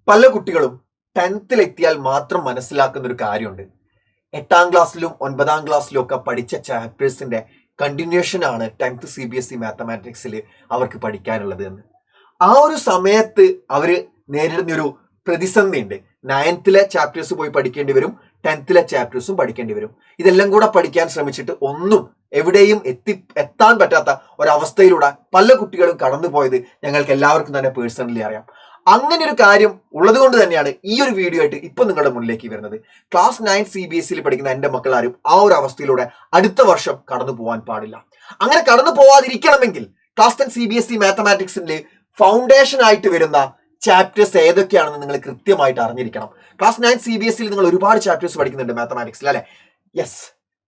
പല കുട്ടികളും 10th എത്തിയാൽ മാത്രം മനസ്സിലാക്കുന്ന ഒരു കാര്യമുണ്ട്. 8ാം ക്ലാസ്സിലും 9ാം ക്ലാസ്സിലും ഒക്കെ പഠിച്ച ചാപ്റ്റേഴ്സിന്റെ കണ്ടിന്യൂഷൻ ആണ് 10th CBSE മാത്തമാറ്റിക്സിൽ അവർക്ക് പഠിക്കാനുള്ളത് എന്ന്. ആ ഒരു സമയത്ത് അവർ നേരിടുന്ന ഒരു പ്രതിസന്ധി ഉണ്ട്. 9th ചാപ്റ്റേഴ്സ് പോയി പഠിക്കേണ്ടി വരും, 10th ചാപ്റ്റേഴ്സും പഠിക്കേണ്ടി വരും. ഇതെല്ലാം കൂടെ പഠിക്കാൻ ശ്രമിച്ചിട്ട് ഒന്നും എവിടെയും എത്താൻ പറ്റാത്ത ഒരവസ്ഥയിലൂടെ പല കുട്ടികളും കടന്നുപോയത് ഞങ്ങൾക്ക് എല്ലാവർക്കും തന്നെ പേഴ്സണലി അറിയാം. അങ്ങനെ ഒരു കാര്യം ഉള്ളത് കൊണ്ട് തന്നെയാണ് ഈ ഒരു വീഡിയോ ആയിട്ട് ഇപ്പൊ നിങ്ങളുടെ മുന്നിലേക്ക് വരുന്നത്. ക്ലാസ് 9 CBSE പഠിക്കുന്ന എന്റെ മക്കളാരും ആ ഒരു അവസ്ഥയിലൂടെ അടുത്ത വർഷം കടന്നു പോകാൻ പാടില്ല. അങ്ങനെ കടന്നു പോവാതിരിക്കണമെങ്കിൽ ക്ലാസ് 10 CBSE മാത്തമാറ്റിക്സിന്റെ ഫൗണ്ടേഷൻ ആയിട്ട് വരുന്ന ചാപ്റ്റേഴ്സ് ഏതൊക്കെയാണെന്ന് നിങ്ങൾ കൃത്യമായിട്ട് അറിഞ്ഞിരിക്കണം. ക്ലാസ് 9 CBSE നിങ്ങൾ ഒരുപാട് ചാപ്റ്റേഴ്സ് പഠിക്കുന്നുണ്ട് മാത്തമാറ്റിക്സിൽ, അല്ലെ? Yes,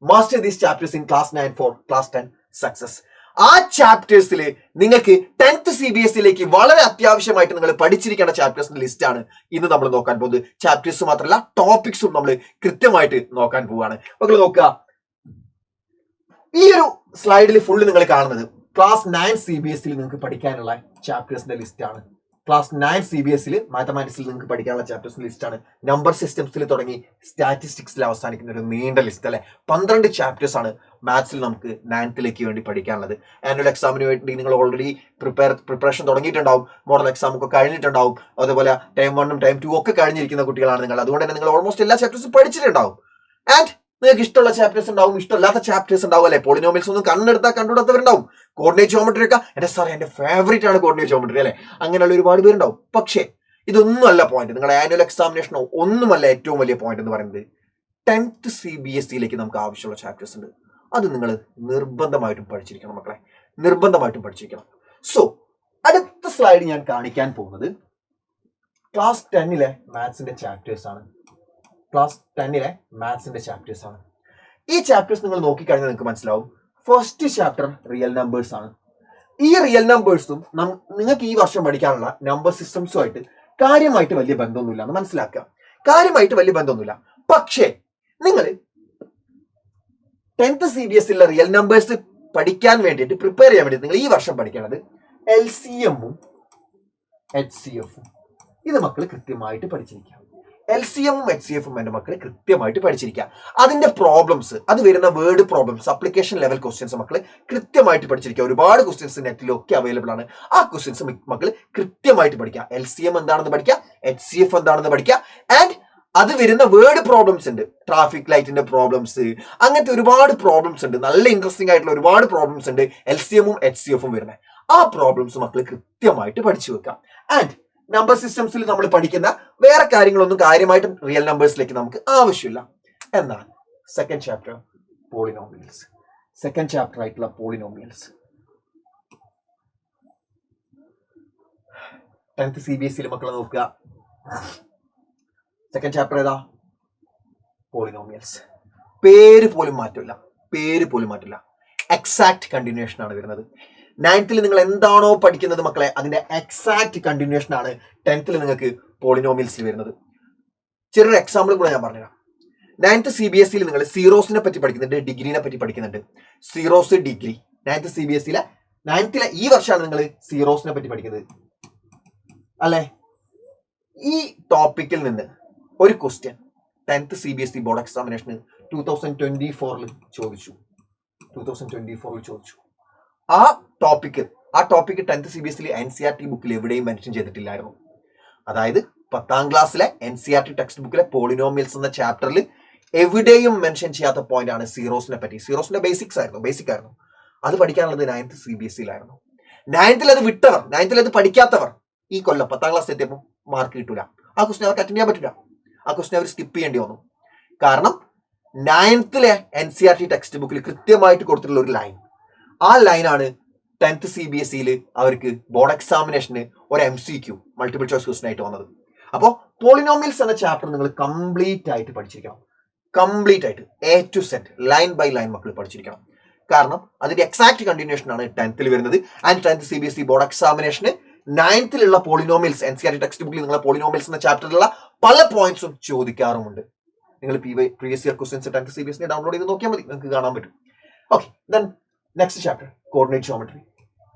master these chapters in class 9 for class 10 success. ആ ചാപ്റ്റേഴ്സിൽ നിങ്ങൾക്ക് 10th CBSE വളരെ അത്യാവശ്യമായിട്ട് നിങ്ങൾ പഠിച്ചിരിക്കേണ്ട ചാപ്റ്റേഴ്സിന്റെ ലിസ്റ്റ് ആണ് ഇന്ന് നമ്മൾ നോക്കാൻ പോകുന്നത്. ചാപ്റ്റേഴ്സ് മാത്രമല്ല, ടോപ്പിക്സും നമ്മൾ കൃത്യമായിട്ട് നോക്കാൻ പോവുകയാണ്. മക്കൾ നോക്കുക, ഈ ഒരു സ്ലൈഡിൽ ഫുള്ള് നിങ്ങൾ കാണുന്നത് ക്ലാസ് 9 CBSE നിങ്ങൾക്ക് പഠിക്കാനുള്ള ചാപ്റ്റേഴ്സിന്റെ ലിസ്റ്റ് ആണ്. ക്ലാസ് 9 CBSE മാത്തമാറ്റിക്സിൽ നിങ്ങൾക്ക് പഠിക്കാനുള്ള ചാപ്റ്റേഴ്സിന്റെ ലിസ്റ്റ് ആണ്. നമ്പർ സിസ്റ്റംസിൽ തുടങ്ങി സ്റ്റാറ്റിസ്റ്റിക്സിൽ അവസാനിക്കുന്ന ഒരു നീണ്ട ലിസ്റ്റ്, അല്ലെ? 12 ചാപ്റ്റേഴ്സ് ആണ് മാത്സിൽ നമുക്ക് 9th വേണ്ടി പഠിക്കാനുള്ളത്. ആനുവൽ എക്സാമിന് വേണ്ടി നിങ്ങൾ ഓൾറെഡി പ്രിപ്പറേഷൻ തുടങ്ങിയിട്ടുണ്ടാവും, മോഡൽ എക്സാം ഒക്കെ കഴിഞ്ഞിട്ടുണ്ടാവും, അതുപോലെ ടൈം 1 ടൈം 2 ഒക്കെ കഴിഞ്ഞിരിക്കുന്ന കുട്ടികളാണ് നിങ്ങൾ. അതുകൊണ്ട് തന്നെ നിങ്ങൾ ഓൾമോസ്റ്റ് എല്ലാ ചാപ്റ്റേഴ്സും പഠിച്ചിട്ടുണ്ടാവും. ആൻഡ് നിങ്ങൾക്ക് ഇഷ്ടമുള്ള ചാപ്റ്റേഴ്സ് ഉണ്ടാവും, ഇഷ്ടമില്ലാത്ത ചാപ്റ്റേഴ്സ് ഉണ്ടാവും, അല്ലെ? പോളിനോമിയൽസ് ഒന്നും കണ്ടെടുത്താത്തവരുണ്ടാവും. കോർഡിനേറ്റ് ജോമെട്രി ഒക്കെ എന്റെ ഫേവറേറ്റ് ആണ് കോർഡിനേറ്റ് ജോമെട്രി, അല്ലെ? അങ്ങനെയുള്ള ഒരുപാട് പേരുണ്ടാവും. പക്ഷേ ഇതൊന്നും അല്ല പോയിന്റ്. നിങ്ങളുടെ ആനുവൽ എക്സാമിനേഷനോ ഒന്നുമല്ല ഏറ്റവും വലിയ പോയിന്റ് എന്ന് പറയുന്നത്. 10th CBSE നമുക്ക് ആവശ്യമുള്ള ചാപ്റ്റേഴ്സ് ഉണ്ട്. അത് നിങ്ങൾ നിർബന്ധമായിട്ടും പഠിച്ചിരിക്കണം മക്കളെ, നിർബന്ധമായിട്ടും പഠിച്ചിരിക്കണം. സോ അടുത്ത സ്ലൈഡ് ഞാൻ കാണിക്കാൻ പോകുന്നത് ക്ലാസ് 10 മാത്സിന്റെ ചാപ്റ്റേഴ്സ് ആണ്. ക്ലാസ് 10 മാത്സിന്റെ ചാപ്റ്റേഴ്സ് ആണ്. ഈ ചാപ്റ്റേഴ്സ് നിങ്ങൾ നോക്കിക്കഴിഞ്ഞാൽ നിങ്ങൾക്ക് മനസ്സിലാവും. ഫസ്റ്റ് ചാപ്റ്റർ റിയൽ നമ്പേഴ്സ് ആണ്. ഈ റിയൽ നമ്പേഴ്സും നിങ്ങൾക്ക് ഈ വർഷം പഠിക്കാനുള്ള നമ്പർ സിസ്റ്റംസുമായിട്ട് കാര്യമായിട്ട് വലിയ ബന്ധമൊന്നുമില്ല എന്ന് മനസ്സിലാക്കുക. കാര്യമായിട്ട് വലിയ ബന്ധമൊന്നുമില്ല. പക്ഷേ നിങ്ങൾ 10th CBSE റിയൽ നമ്പേഴ്സ് പഠിക്കാൻ വേണ്ടിയിട്ട് പ്രിപ്പയർ ചെയ്യാൻ വേണ്ടി നിങ്ങൾ ഈ വർഷം പഠിക്കേണ്ടത് LCM-ഉം HCF-ഉം. ഇത് മക്കൾ കൃത്യമായിട്ട് പഠിച്ചിരിക്കുക. LCM-ഉം HCF-ഉം എൻ്റെ മക്കൾ കൃത്യമായിട്ട് പഠിച്ചിരിക്കുക. അതിന്റെ പ്രോബ്ലംസ്, അത് വരുന്ന word problems, application level questions മക്കൾ കൃത്യമായിട്ട് പഠിച്ചിരിക്കുക. ഒരുപാട് ക്വസ്റ്റ്യൻസ് നെറ്റിലൊക്കെ അവൈലബിൾ ആണ്. ആ ക്വസ്റ്റ്യൻസ് മക്കൾ കൃത്യമായിട്ട് പഠിക്കുക. LCM എന്താണെന്ന് പഠിക്കുക, HCF എന്താണെന്ന് പഠിക്കുക. ആൻഡ് അത് വരുന്ന വേർഡ് പ്രോബ്ലംസ് ഉണ്ട്, ട്രാഫിക് ലൈറ്റിന്റെ പ്രോബ്ലംസ്, അങ്ങനത്തെ ഒരുപാട് പ്രോബ്ലംസ് ഉണ്ട്. നല്ല ഇൻട്രസ്റ്റിംഗ് ആയിട്ടുള്ള ഒരുപാട് പ്രോബ്ലംസ് ഉണ്ട് LCM-ഉം HCF-ഉം വരുന്നത്. ആ പ്രോബ്ലംസ് മക്കൾ കൃത്യമായിട്ട് പഠിച്ചു വെക്കാം. ആൻഡ് നമ്പർ സിസ്റ്റംസിൽ നമ്മൾ പഠിക്കുന്ന വേറെ കാര്യങ്ങളൊന്നും കാര്യമായിട്ടും റിയൽ നമ്പേഴ്സിലേക്ക് നമുക്ക് ആവശ്യമില്ല. എന്നാൽ second chapter polynomials, second chapter ആയിട്ടുള്ള പോളിനോമിയൽസ് 10th CBSE മക്കളെ നോക്കുക. സെക്കൻഡ് ചാപ്റ്റർ ഏതാ? പോളിനോമിയൽസ്. പേര് പോലും മാറ്റില്ല. എക്സാക്ട് കണ്ടിന്യൂഷൻ ആണ് വരുന്നത്. 9th നിങ്ങൾ എന്താണോ പഠിക്കുന്നത് മക്കളെ, അതിന്റെ എക്സാക്ട് കണ്ടിന്യൂഷൻ ആണ് 10th നിങ്ങൾക്ക് പോളിനോമിയൽസിൽ വരുന്നത്. ചെറിയൊരു എക്സാമ്പിൾ കൂടെ ഞാൻ പറഞ്ഞുതരാം. 9th CBSE നിങ്ങൾ സീറോസിനെ പറ്റി പഠിക്കുന്നുണ്ട്, ഡിഗ്രീനെ പറ്റി പഠിക്കുന്നുണ്ട്. Zeros, degree 9th CBSE 9th ഈ വർഷമാണ് നിങ്ങൾ സീറോസിനെ പറ്റി പഠിക്കുന്നത്, അല്ലെ? ഈ ടോപ്പിക്കിൽ നിന്ന് ഒരു ക്വസ്റ്റ്യൻ 10th CBSE ബോർഡ് എക്സാമിനേഷന് 2024 ചോദിച്ചു. ആ ടോപ്പിക്ക് 10th CBSE NCERT ബുക്കിൽ എവിടെയും മെൻഷൻ ചെയ്തിട്ടില്ലായിരുന്നു. അതായത് 10ാം ക്ലാസ്സിലെ NCERT ടെക്സ്റ്റ് ബുക്കിലെ പോളിനോമിയൽസ് എന്ന ചാപ്റ്ററിൽ എവിടെയും മെൻഷൻ ചെയ്യാത്ത പോയിന്റ് ആണ് സീറോസിനെ പറ്റി. സീറോസിന്റെ ബേസിക് ആയിരുന്നു. അത് പഠിക്കാനുള്ളത് 9th CBSE 9th അത് വിട്ടവർ, 9th അത് പഠിക്കാത്തവർ ഈ കൊല്ലം 10ാം ക്ലാസ് എത്തിയപ്പോൾ മാർക്ക് കിട്ടൂല. ആ ക്വസ്റ്റ്യൻ അവർക്ക് അറ്റൻഡ് ചെയ്യാൻ പറ്റില്ല. ആ ക്വസ്റ്റ്യൻ അവർ സ്കിപ്പ് ചെയ്യേണ്ടി വന്നു. കാരണം 9th NCERT ടെക്സ്റ്റ് ബുക്കിൽ കൃത്യമായിട്ട് കൊടുത്തിട്ടുള്ള ഒരു ലൈൻ, ആ ലൈനാണ് 10th CBSE അവർക്ക് ബോർഡ് എക്സാമിനേഷന് ഒരു MCQ മൾട്ടിപ്പിൾ ചോയ്സ് ക്വസ്റ്റ്യൻ ആയിട്ട് വന്നത്. അപ്പോൾ പോളിനോമിയൽസ് എന്ന ചാപ്റ്റർ നിങ്ങൾ കംപ്ലീറ്റ് ആയിട്ട് പഠിച്ചിരിക്കണം. കംപ്ലീറ്റ് ആയിട്ട് A to Z line by line മക്കൾ പഠിച്ചിരിക്കണം. കാരണം അതിന്റെ എക്സാക്ട് കണ്ടിന്യൂഷൻ ആണ് 10th വരുന്നത്. ആൻഡ് 10th CBSE ബോർഡ് എക്സാമിനേഷന് 9th പോളിനോമിയൽസ് NCERT ടെക്സ്റ്റ് ബുക്കിൽ നിങ്ങളെ പോളിനോമിയൽസ് എന്ന ചാപ്റ്ററിലുള്ള പല പോയിന്റ്സും ചോദിക്കാറുമുണ്ട്. നിങ്ങൾ previous year questions 10th CBSE download ചെയ്ത് നോക്കിയാൽ മതി, നിങ്ങൾക്ക് കാണാൻ പറ്റും. Okay, then next chapter coordinate geometry.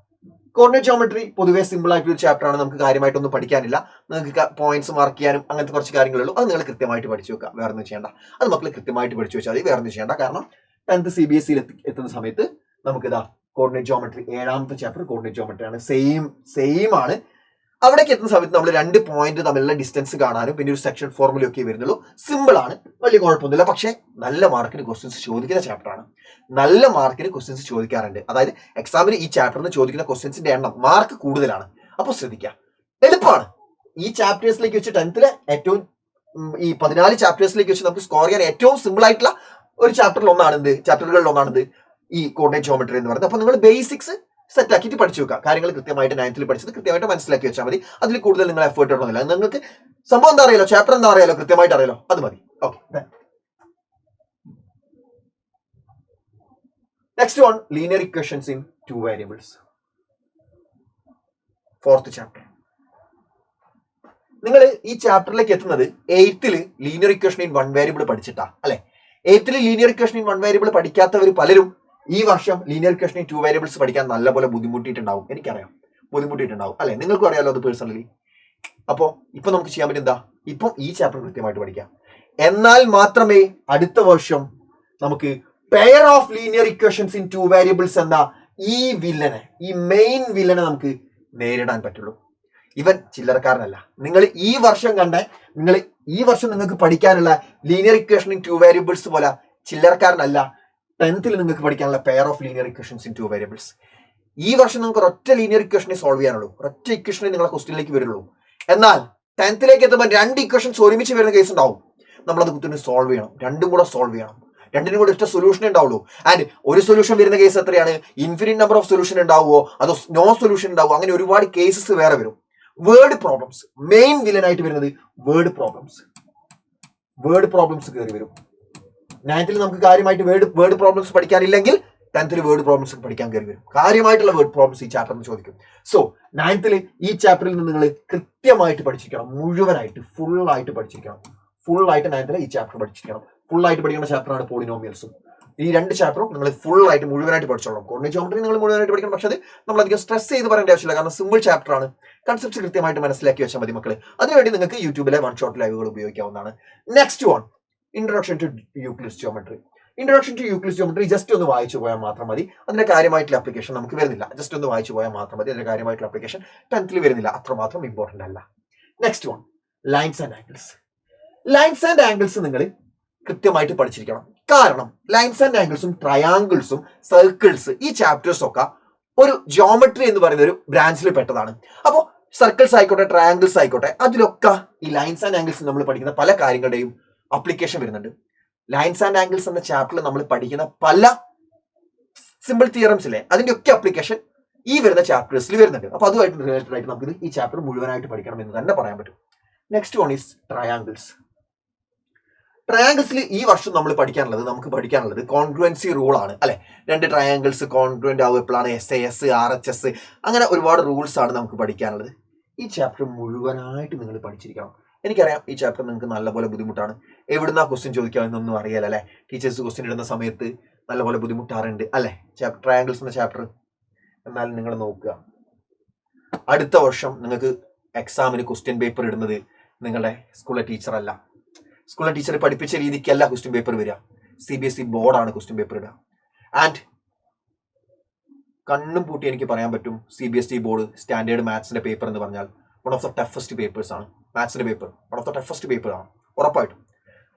Coordinate geometry പൊതുവേ സിമ്പിൾ ആയിട്ടുള്ള ഒരു ചാപ്റ്റർ ആണ്, നമുക്ക് കാര്യമായിട്ടൊന്നും പഠിക്കാനില്ല. നിങ്ങൾക്ക് പോയിന്റ്സ് മാർക്ക് ചെയ്യാനും അങ്ങനത്തെ കുറച്ച് കാര്യങ്ങളുള്ളൂ. അത് നിങ്ങൾ കൃത്യമായിട്ട് പഠിച്ചു വെക്കുക, വേറെ ഒന്നും ചെയ്യേണ്ട. അത് മക്കൾ കൃത്യമായിട്ട് പഠിച്ചു വെച്ചാൽ മതി, വേറെ ഒന്നും ചെയ്യേണ്ട. കാരണം 10th CBSE എത്തുന്ന സമയത്ത് നമുക്ക് ഇതാ കോർഡിനേറ്റ് ജോമെട്രി 7ാമത്തെ ചാപ്റ്റർ കോർഡിനേറ്റ് ജോമെട്രി ആണ്, സെയിം ആണ്. അവിടേക്ക് എത്തുന്ന സമയത്ത് നമ്മൾ 2 പോയിന്റ് തമ്മിലുള്ള ഡിസ്റ്റൻസ് കാണാനും പിന്നെ ഒരു സെക്ഷൻ ഫോർമുലയൊക്കെ വരുന്നുള്ളൂ. സിമ്പിൾ ആണ്, വലിയ കുഴപ്പമൊന്നുമില്ല. പക്ഷേ നല്ല മാർക്കിന് ക്വസ്റ്റ്യൻസ് ചോദിക്കുന്ന ചാപ്റ്റർ ആണ്, നല്ല മാർക്കിന് ക്വസ്റ്റ്യൻസ് ചോദിക്കാറുണ്ട്. അതായത് എക്സാമിന് ഈ ചാപ്റ്ററിൽ നിന്ന് ചോദിക്കുന്ന ക്വസ്റ്റ്യൻസിന്റെ എണ്ണം മാർക്ക് കൂടുതലാണ്. അപ്പോൾ ശ്രദ്ധിക്കുക, എളുപ്പമാണ്. ഈ ചാപ്റ്റേഴ്സിലേക്ക് വെച്ച് 10th ഏറ്റവും ഈ 14 ചാപ്റ്റേഴ്സിലേക്ക് വെച്ച് നമുക്ക് സ്കോർ ചെയ്യാൻ ഏറ്റവും സിമ്പിൾ ആയിട്ടുള്ള ഒരു ചാപ്റ്ററുകളിൽ ഒന്നാണിത് ഈ കോർഡിനേറ്റ് ജോമെട്രി എന്ന് പറയുന്നത്. അപ്പൊ നിങ്ങൾ ബേസിക്സ് സെറ്റ് ആക്കിയിട്ട് പഠിച്ചു വെക്കുക. കാര്യങ്ങൾ കൃത്യമായിട്ട് 9th പഠിച്ചത് കൃത്യമായിട്ട് മനസ്സിലാക്കി വെച്ചാൽ മതി. അതിൽ കൂടുതൽ നിങ്ങൾ എഫേർട്ട് ഇടണമെന്നില്ല. നിങ്ങൾക്ക് സംഭവം എന്താ അറിയാലോ, ചാപ്റ്റർ എന്താ അറിയാലോ, കൃത്യമായിട്ട് അറിയാലോ, അത് മതി. Okay, next one linear equations in 2 variables, 4th chapter. നിങ്ങൾ ഈ ചാപ്റ്ററിലേക്ക് എത്തുന്നത് 8th linear equation in 1 variable പഠിച്ചിട്ടാ അല്ലെ. 8th linear equation in 1 variable പഠിക്കാത്തവർ പലരും ഈ വർഷം ലീനിയർ ഇക്വേഷൻ ഇൻ 2 വേരിയബിൾസ് പഠിക്കാൻ നല്ലപോലെ ബുദ്ധിമുട്ടിയിട്ടുണ്ടാവും. എനിക്കറിയാം, ബുദ്ധിമുട്ടിയിട്ടുണ്ടാവും അല്ലെ, നിങ്ങൾക്കും അറിയാലോ അത് പേഴ്സണലി. അപ്പോൾ ഇപ്പൊ നമുക്ക് ചെയ്യാൻ പറ്റും എന്താ, ഇപ്പം ഈ ചാപ്റ്റർ കൃത്യമായിട്ട് പഠിക്കാം. എന്നാൽ മാത്രമേ അടുത്ത വർഷം നമുക്ക് pair of linear equations in 2 variables എന്ന ഈ മെയിൻ വില്ലനെ നമുക്ക് നേരിടാൻ പറ്റുള്ളൂ. ഇവൻ ചില്ലറക്കാരനല്ല. നിങ്ങൾ ഈ വർഷം നിങ്ങൾക്ക് പഠിക്കാനുള്ള ലീനിയർ ഇക്വേഷൻ ഇൻ 2 വേരിയബിൾസ് പോലെ ചില്ലറക്കാരനല്ല 10th നിങ്ങൾക്ക് പഠിക്കാനുള്ള pair of linear equations in 2 variables. ഈ വർഷം നിങ്ങൾക്ക് ഒരൊറ്റ ലീനിയർ ഇക്വേഷനെ സോൾവ് ചെയ്യാനുള്ളൂ, ഒരൊറ്റ ഇക്വേഷനെ നിങ്ങളെ ക്വസ്റ്റ്യനിലേക്ക് വരുള്ളൂ. എന്നാൽ 10th എത്തുമ്പോൾ 2 ഇക്വേഷൻസ് ഒരുമിച്ച് വരുന്ന കേസ് ഉണ്ടാവും. നമ്മളത് കുത്തിട്ട് സോൾവ് ചെയ്യണം, രണ്ടും കൂടെ സോൾവ് ചെയ്യണം. രണ്ടിനും കൂടെ ഒറ്റ സൊല്യൂഷൻ ഉണ്ടാവുള്ളൂ. ആൻഡ് ഒരു സൊല്യൂഷൻ വരുന്ന കേസ് എത്രയാണ്, ഇൻഫിനിറ്റ് നമ്പർ ഓഫ് സൊല്യൂഷൻ ഉണ്ടാവുമോ അതോ നോ സൊല്യൂഷൻ ഉണ്ടാവുമോ, അങ്ങനെ ഒരുപാട് കേസസ് വേറെ വരും. വേർഡ് പ്രോബ്ലംസ് മെയിൻ വില്ലനായിട്ട് വരുന്നത് വേർഡ് പ്രോബ്ലംസ് കയറി വരും. 9th നമുക്ക് കാര്യമായിട്ട് വേർഡ് പ്രോബ്ലംസ് പഠിക്കാനില്ലെങ്കിൽ 10th വേർഡ് പ്രോബ്ലംസ് പഠിക്കാൻ കയറി വരും. കാര്യമായിട്ടുള്ള വേർഡ് പ്രോബ്ലംസ് ഈ ചാപ്റ്ററിൽ ചോദിക്കും. സോ 9th ഈ ചാപ്റ്ററിൽ നിന്ന് നിങ്ങൾ കൃത്യമായിട്ട് പഠിച്ചിരിക്കണം, മുഴുവനായിട്ട് ഫുള്ളായിട്ട് പഠിച്ചിരിക്കണം. ഫുള്ളായിട്ട് 9th ഈ ചാപ്റ്റർ പഠിച്ചിരിക്കണം. ഫുള്ളായിട്ട് പഠിക്കുന്ന ചാപ്റ്ററാണ് പോളിനോമിയൽസും. ഈ 2 ചാപ്റ്ററും നിങ്ങൾ ഫുള്ളായിട്ട് മുഴുവനായിട്ട് പഠിച്ചോളാം. കോർഡിനേറ്റ് ജോമെട്രി നിങ്ങൾ മുഴുവനായിട്ട് പഠിക്കണം. പക്ഷേ അത് നമ്മളധികം സ്ട്രെസ് ചെയ്ത് പറയേണ്ട ആവശ്യമില്ല, കാരണം സിമ്പിൾ ചാപ്റ്റർ ആണ്. കൺസെപ്റ്റ്സ് കൃത്യമായിട്ട് മനസ്സിലാക്കി വെച്ചാൽ മതി മക്കളെ. അതിനുവേണ്ടി നിങ്ങൾക്ക് യൂട്യൂബിലെ 1 ഷോട്ട് ലൈവുകൾ ഉപയോഗിക്കാവുന്നതാണ്. Next one, introduction to Euclid's geometry. Just ഒന്ന് വായിച്ചു പോയാൽ മാത്രം മതി. അതിന്റെ കാര്യമായിട്ടുള്ള ആപ്ലിക്കേഷൻ നമുക്ക് വരുന്നില്ല. ജസ്റ്റ് ഒന്ന് വായിച്ചു പോയാൽ മാത്രം മതി. അതിന്റെ കാര്യമായിട്ടുള്ള ആപ്ലിക്കേഷൻ 10th വരുന്നില്ല, അത്രമാത്രം ഇമ്പോർട്ടന്റ് അല്ല. Next one, lines and angles നിങ്ങൾ കൃത്യമായിട്ട് പഠിച്ചിരിക്കണം. കാരണം ലൈൻസ് ആൻഡ് ആംഗിൾസും ട്രയാങ്കിൾസും സർക്കിൾസ് ഈ ചാപ്റ്റേഴ്സ് ഒക്കെ ഒരു ജോമെട്രി എന്ന് പറയുന്ന ഒരു ബ്രാഞ്ചിൽ പെട്ടതാണ്. അപ്പോൾ സർക്കിൾസ് ആയിക്കോട്ടെ ട്രയാങ്കിൾസ് ആയിക്കോട്ടെ അതിലൊക്കെ ഈ ലൈൻസ് ആൻഡ് ആംഗിൾസ് നമ്മൾ പഠിക്കുന്ന പല കാര്യങ്ങളുടെയും അപ്ലിക്കേഷൻ വരുന്നുണ്ട്. ലൈൻസ് ആൻഡ് ആംഗിൾസ് എന്ന ചാപ്റ്ററിൽ നമ്മൾ പഠിക്കുന്ന പല സിമ്പിൾ തിയറംസ് ഇല്ലേ, അതിന്റെ ഒക്കെ അപ്ലിക്കേഷൻ ഈ വരുന്ന ചാപ്റ്റേഴ്സിൽ വരുന്നുണ്ട്. അപ്പൊ അതുമായിട്ട് റിലേറ്റഡ് ആയിട്ട് നമുക്ക് ഈ ചാപ്റ്റർ മുഴുവനായിട്ട് പഠിക്കണം എന്ന് തന്നെ പറയാൻ പറ്റും. നെക്സ്റ്റ് വൺ ഈസ് ട്രയാങ്കിൾസിൽ ഈ വർഷം നമുക്ക് പഠിക്കാനുള്ളത് കോൺഗ്രുവൻസി റൂൾ ആണ് അല്ലെ. 2 ട്രയാങ്കിൾസ് കോൺഗ്രുവന്റ് ആവും എപ്പോഴാണ്, SAS, RHS, അങ്ങനെ ഒരുപാട് റൂൾസ് ആണ് നമുക്ക് പഠിക്കാനുള്ളത്. ഈ ചാപ്റ്റർ മുഴുവനായിട്ട് നിങ്ങൾ പഠിച്ചിരിക്കണം. എനിക്കറിയാം ഈ ചാപ്റ്റർ നിങ്ങൾക്ക് നല്ലപോലെ ബുദ്ധിമുട്ടാണ്. എവിടുന്ന ക്വസ്റ്റ്യൻ ചോദിക്കാമെന്നൊന്നും അറിയാലോ അല്ലെ. ടീച്ചേഴ്സ് ക്വസ്റ്റ്യൻ ഇടുന്ന സമയത്ത് നല്ലപോലെ ബുദ്ധിമുട്ടാറുണ്ട് അല്ലെ ട്രയാങ്കിൾസ് എന്ന ചാപ്റ്റർ. എന്നാലും നിങ്ങൾ നോക്കുക, അടുത്ത വർഷം നിങ്ങൾക്ക് എക്സാമിന് ക്വസ്റ്റ്യൻ പേപ്പർ ഇടുന്നത് നിങ്ങളുടെ സ്കൂളിലെ ടീച്ചറല്ല. സ്കൂളിലെ ടീച്ചർ പഠിപ്പിച്ച രീതിക്കല്ല ക്വസ്റ്റ്യൻ പേപ്പർ വരിക. CBSE ബോർഡാണ് ക്വസ്റ്റ്യൻ പേപ്പർ ഇടുക. ആൻഡ് കണ്ണും പൂട്ടി എനിക്ക് പറയാൻ പറ്റും, CBSE ബോർഡ് സ്റ്റാൻഡേർഡ് മാത്സിന്റെ പേപ്പർ എന്ന് പറഞ്ഞാൽ one of the toughest papers ആണ്. മാത്സിന്റെ paper one of the toughest paper ആണ് ഉറപ്പായിട്ടും.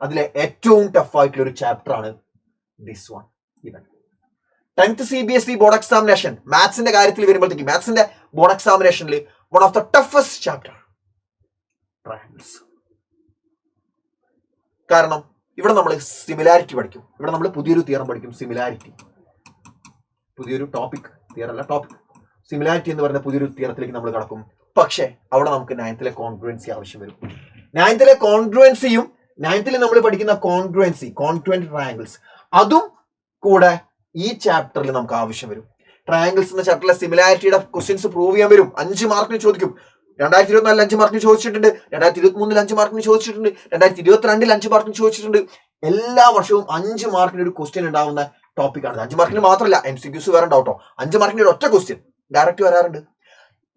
അതിലെ ഏറ്റവും ടഫായിട്ടുള്ള ഒരു ചാപ്റ്റർ ആണ് ദിസ് വൺ. ഇവൻ 10th CBSE ബോർഡ് എക്സാമിനേഷൻ മാത്സിന്റെ കാര്യത്തിൽ വരുമ്പോഴത്തേക്ക് മാത്സിന്റെ ബോർഡ് എക്സാമിനേഷനിൽ one of the toughest chapter triangles. കാരണം ഇവിടെ നമ്മൾ സിമിലാരിറ്റി പഠിക്കും. ഇവിടെ നമ്മൾ പുതിയൊരു തിയറം പഠിക്കും, സിമിലാരിറ്റി. പുതിയൊരു ടോപ്പിക് സിമിലാരിറ്റി എന്ന് പറയുന്ന പുതിയൊരു തിയറത്തിലേക്ക് നമ്മൾ കടക്കും. പക്ഷേ അവിടെ നമുക്ക് 9th കോൺഗ്രുവൻസി ആവശ്യം വരും. 9th കോൺഗ്രുവൻസിയും 9th നമ്മൾ പഠിക്കുന്ന കോൺഗ്രുവന്റ് ട്രയാങ്കിൾസ് അതും കൂടെ ഈ ചാപ്റ്ററിൽ നമുക്ക് ആവശ്യം വരും. ട്രയാങ്കിൾസ് എന്ന ചാപ്റ്ററിലെ സിമിലാരിറ്റിയുടെ ക്വസ്റ്റ്യൻസ് പ്രൂവ് ചെയ്യാൻ വരും. 5 മാർക്കിന് ചോദിക്കും. 2024 5 മാർക്കിന് ചോദിച്ചിട്ടുണ്ട്, 2023 5 മാർക്കിന് ചോദിച്ചിട്ടുണ്ട്, 2022 5 മാർക്കിന് ചോദിച്ചിട്ടുണ്ട്. എല്ലാ വർഷവും 5 മാർക്കിന് ഒരു ക്വസ്റ്റ്യൻ ഉണ്ടാവുന്ന ടോപ്പിക്കാണ്. 5 മാർക്കിന് മാത്രമല്ല, MCQs വേറെ ഉണ്ടാവും കേട്ടോ. 5 മാർക്കിന് ഒരു ഒറ്റ ക്വസ്റ്റ്യൻ ഡയറക്റ്റ് വരാറുണ്ട്.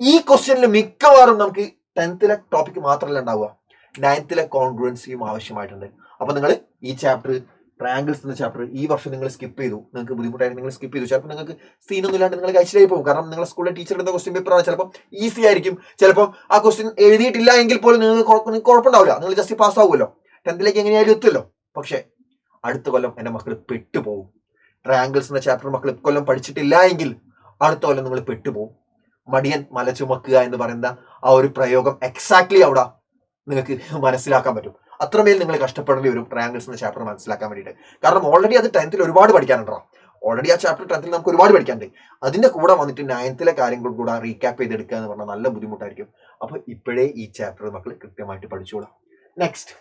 ഈ ക്വസ്റ്റ്യനിൽ മിക്കവാറും നമുക്ക് 10th ടോപ്പിക് മാത്രമല്ല ഉണ്ടാവുക, 9th കോൺഗ്രുവൻസിയും ആവശ്യമായിട്ടുണ്ട്. അപ്പൊ നിങ്ങൾ ഈ ചാപ്റ്റർ ട്രയാങ്കിൾസ് എന്ന ചാപ്റ്റർ ഈ വർഷം നിങ്ങൾ സ്കിപ്പ് ചെയ്തു, നിങ്ങൾക്ക് ബുദ്ധിമുട്ടായിട്ട് നിങ്ങൾ സ്കിപ്പ് ചെയ്തു, ചിലപ്പോൾ നിങ്ങൾക്ക് സീനൊന്നും ഇല്ലാണ്ട് നിങ്ങൾ കഴിച്ചിലായി പോകും. കാരണം നിങ്ങളുടെ സ്കൂളിലെ ടീച്ചർ എടുത്ത ക്വസ്റ്റ്യൻ പേപ്പറാണ്, ചിലപ്പോൾ ഈസി ആയിരിക്കും, ചിലപ്പോൾ ആ ക്വസ്റ്റ്യൻ എഴുതിയിട്ടില്ല എങ്കിൽ പോലും നിങ്ങൾക്ക് കുഴപ്പമുണ്ടാവില്ല, നിങ്ങൾ ജസ്റ്റ് പാസ് ആവുമല്ലോ, 10th എങ്ങനെയായാലും എത്തുമല്ലോ. പക്ഷെ അടുത്ത കൊല്ലം എൻ്റെ മക്കൾ പെട്ടുപോകും. ട്രയാങ്കിൾസ് എന്ന ചാപ്റ്റർ മക്കൾ ഇക്കൊല്ലം പഠിച്ചിട്ടില്ല എങ്കിൽ അടുത്ത കൊല്ലം നിങ്ങൾ പെട്ടുപോകും. മടിയൻ മല ചുമക്കുക എന്ന് പറയുന്ന ആ ഒരു പ്രയോഗം എക്സാക്ട്ലി അവിടെ നിങ്ങൾക്ക് മനസ്സിലാക്കാൻ പറ്റും. അത്രമേൽ നിങ്ങൾ കഷ്ടപ്പെടേണ്ടി വരും ട്രയാങ്കിൾസ് എന്ന ചാപ്റ്റർ മനസ്സിലാക്കാൻ വേണ്ടിയിട്ട്. കാരണം ഓൾറെഡി അത് 10th ഒരുപാട് പഠിക്കാനുണ്ടോ, ഓൾറെഡി ആ ചാപ്റ്റർ 10th നമുക്ക് ഒരുപാട് പഠിക്കാനുണ്ട്. അതിന്റെ കൂടെ വന്നിട്ട് 9th കാര്യങ്ങൾ കൂടെ റീക്യാപ്പ് ചെയ്തെടുക്കുക എന്ന് പറഞ്ഞാൽ നല്ല ബുദ്ധിമുട്ടായിരിക്കും. അപ്പൊ ഇപ്പോഴേ ഈ ചാപ്റ്റർ മക്കൾ കൃത്യമായിട്ട് പഠിച്ചോളാം. Next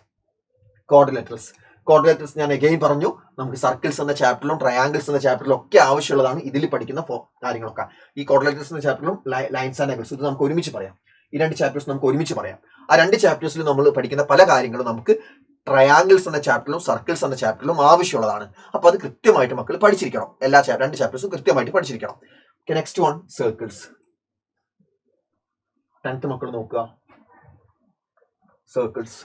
coordinators. കോർഡിനേറ്റേഴ്സ് ഞാൻ അഗെയിൻ പറഞ്ഞു, നമുക്ക് സർക്കിൾസ് എന്ന ചാപ്റ്ററിലും ട്രയാങ്കിൾസ് എന്ന ചാപ്റ്ററിലും ഒക്കെ ആവശ്യമുള്ളതാണ് ഇതിൽ പഠിക്കുന്ന കാര്യങ്ങളൊക്കെ. ഈ കോർഡിനേറ്റേഴ്സ് എന്ന ചാപ്റ്ററിലും ലൈൻസ് ആൻഡ് ആംഗിൾസ് ഇത് നമുക്ക് ഒരുമിച്ച് പറയാം. ഈ 2 ചാപ്റ്റേഴ്സ് നമുക്ക് ഒരുമിച്ച് പറയാം. ആ 2 ചാപ്റ്റേഴ്സിൽ നമ്മൾ പഠിക്കുന്ന പല കാര്യങ്ങളും നമുക്ക് ട്രയാങ്കിൾസ് എന്ന ചാപ്റ്ററിലും സർക്കിൾസ് എന്ന ചാപ്റ്ററിലും ആവശ്യമുള്ളതാണ്. അപ്പൊ അത് കൃത്യമായിട്ട് മക്കൾ പഠിച്ചിരിക്കണം. എല്ലാ 2 ചാപ്റ്റേഴ്സും കൃത്യമായിട്ട് പഠിച്ചിരിക്കണം. Next one circles. 10th മക്കൾ നോക്കുക, സർക്കിൾസ്.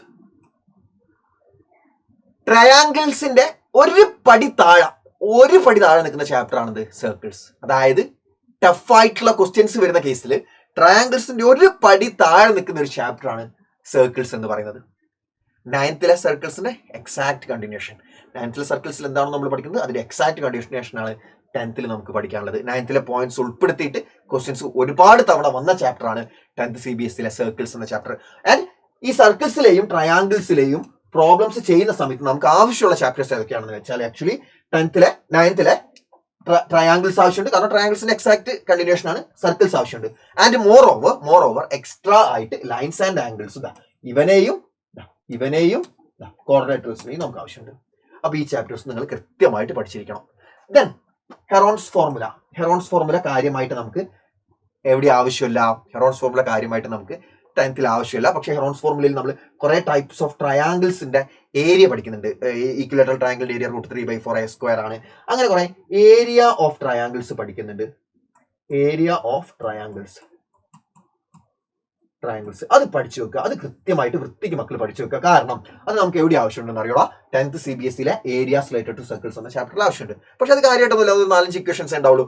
ട്രയാങ്കിൾസിന്റെ ഒരു പടി താഴെ നിൽക്കുന്ന ചാപ്റ്റർ ആണിത് സർക്കിൾസ്. അതായത് ടഫ് ആയിട്ടുള്ള ക്വസ്റ്റ്യൻസ് വരുന്ന കേസിൽ ട്രയാങ്കിൾസിന്റെ ഒരു പടി താഴെ നിൽക്കുന്ന ഒരു ചാപ്റ്റർ ആണ് സർക്കിൾസ് എന്ന് പറയുന്നത്. 9th സർക്കിൾസിന്റെ exact continuation. 9th സർക്കിൾസിൽ എന്താണ് നമ്മൾ പഠിക്കുന്നത്, അതിന്റെ എക്സാക്ട് കണ്ടിന്യൂഷൻ ആണ് 10th നമുക്ക് പഠിക്കാനുള്ളത്. 9th പോയിന്റ്സ് ഉൾപ്പെടുത്തിയിട്ട് ക്വസ്റ്റ്യൻസ് ഒരുപാട് തവണ വന്ന ചാപ്റ്റർ ആണ് 10th CBSE സർക്കിൾസ് എന്ന ചാപ്റ്റർ. ആൻഡ് ഈ സർക്കിൾസിലെയും ട്രയാങ്കിൾസിലെയും പ്രോബ്ലംസ് ചെയ്യുന്ന സമയത്ത് നമുക്ക് ആവശ്യമുള്ള ചാപ്റ്റേഴ്സ് ഏതൊക്കെയാണെന്ന് വെച്ചാൽ ആക്ച്വലി 9th ട്രയാങ്കിൾസ് ആവശ്യമുണ്ട്, കാരണം ട്രയാങ്കിൾസിന്റെ എക്സാക്ട് കണ്ടിന്യൂഷൻ ആണ്. സർക്കിൾസ് ആവശ്യമുണ്ട്. ആൻഡ് മോർ ഓവർ എക്സ്ട്രാ ആയിട്ട് ലൈൻസ് ആൻഡ് ആംഗിൾസ് ഇവനെയും കോർഡിനേറ്റേഴ്സിനെയും നമുക്ക് ആവശ്യമുണ്ട്. അപ്പൊ ഈ ചാപ്റ്റേഴ്സ് നിങ്ങൾ കൃത്യമായിട്ട് പഠിച്ചിരിക്കണം. ദെൻ ഹെറോൺസ് ഫോർമുല കാര്യമായിട്ട് നമുക്ക് എവിടെ ആവശ്യമില്ല, ഹെറോൺസ് ഫോർമുല കാര്യമായിട്ട് നമുക്ക് 10th ആവശ്യമില്ല. പക്ഷേ ഹെറോൺസ് ഫോർമുലയിൽ നമ്മൾ കുറെ ടൈപ്സ് ഓഫ് ട്രയാങ്കിൾസിന്റെ ഏരിയ പഠിക്കുന്നുണ്ട്. ഈക്വലേറ്ററൽ ട്രയാങ്കിൾ ഏരിയ √3/4a² ആണ്. അങ്ങനെ കുറെ ഏരിയ ഓഫ് ട്രയാങ്കിൾസ് പഠിക്കുന്നുണ്ട്. ഏരിയ ഓഫ് ട്രയാങ്കിൾസ് അത് പഠിച്ചു വെക്കുക. അത് കൃത്യമായിട്ട് വൃത്തിക്ക് മക്കൾ പഠിച്ചു വെക്കുക. കാരണം അത് നമുക്ക് എവിടെ ആവശ്യമുണ്ടെന്ന് അറിയാം. 10th CBSE areas related to circles എന്ന ചാപ്റ്ററിൽ ആവശ്യമുണ്ട്. പക്ഷെ അത് കാര്യമായിട്ടൊന്നുമില്ല, അത് 4-5 ഇക്വേഷൻസ് ഉണ്ടാവുള്ളൂ.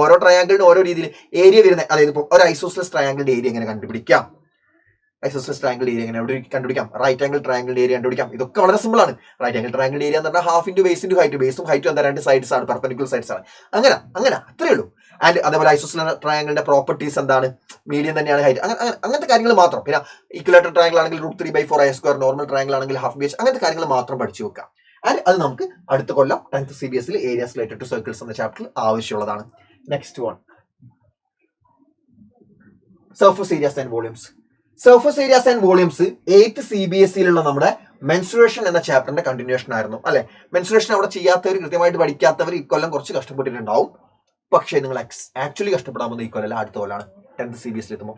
ഓരോ ട്രയാങ്കിളിന് ഓരോ രീതിയിൽ ഏരിയ വരുന്നത്. അതായത് ഇപ്പോൾ ഒരു ഐസോസെലസ് ട്രയാങ്കിളിന്റെ ഏരിയ എങ്ങനെ കണ്ടുപിടിക്കാം, ഐസോസെലസ് ട്രയാങ്കിൾ ഏരിയ എങ്ങനെ കണ്ടുപിടിക്കാം, റൈറ്റ് ആംഗിൾ ട്രയാങ്കിൾ ഏരിയ കണ്ടുപിടിക്കാം. ഇതൊക്കെ വളരെ സിമ്പിൾ ആണ്. റൈറ്റ് ആംഗിൾ ട്രയാങ്കിൾ ഏരിയ എന്ന് പറഞ്ഞാൽ half into base into height, ബേസും ഹൈറ്റും എന്താ 2 സൈഡ്സ് ആണ്, പെർപെൻഡിക്കുലർ സൈഡ്സ് ആണ്. അങ്ങനെ അത്രേ ഉള്ളൂ. ആൻഡ് അതേപോലെ ഐസോസെലസ് ട്രയാങ്കിളിന്റെ പ്രോപ്പർട്ടീസ് എന്താണ്, മീഡിയം തന്നെയാണ് ഹൈറ്റ്, അങ്ങനത്തെ കാര്യങ്ങൾ മാത്രം. പിന്നെ ഈക്വലേറ്റർ ട്രയാങ്കിൾ ആണെങ്കിൽ √3/4a², നോർമൽ ട്രയാങ്കിൾ ആണെങ്കിൽ ഹാഫ് ബേസ്, അങ്ങനത്തെ കാര്യങ്ങൾ മാത്രം പഠിച്ചു വെക്കാം. ആൻഡ് അത് നമുക്ക് അടുത്ത കൊല്ലം 10th CBSE areas related to circles എന്ന ചാപ്റ്ററിൽ ആവശ്യമുള്ളതാണ്. Next one surface areas and volumes. Surface areas and volumes 8th CBSE നമ്മുടെ മെൻസുറേഷൻ എന്ന ചാപ്റ്ററിന്റെ കണ്ടിന്യൂഷൻ ആയിരുന്നു അല്ലെ. മെൻസുറേഷൻ അവിടെ ചെയ്യാത്തവർ, കൃത്യമായിട്ട് പഠിക്കാത്തവർ ഇക്കൊല്ലം കുറച്ച് കഷ്ടപ്പെട്ടിട്ടുണ്ടാവും. പക്ഷേ നിങ്ങൾ ആക്ച്വലി കഷ്ടപ്പെടാൻ പോകുന്ന ഇക്കൊല്ലം അടുത്ത കൊല്ലാണ് 10th CBSE എത്തുമ്പോൾ.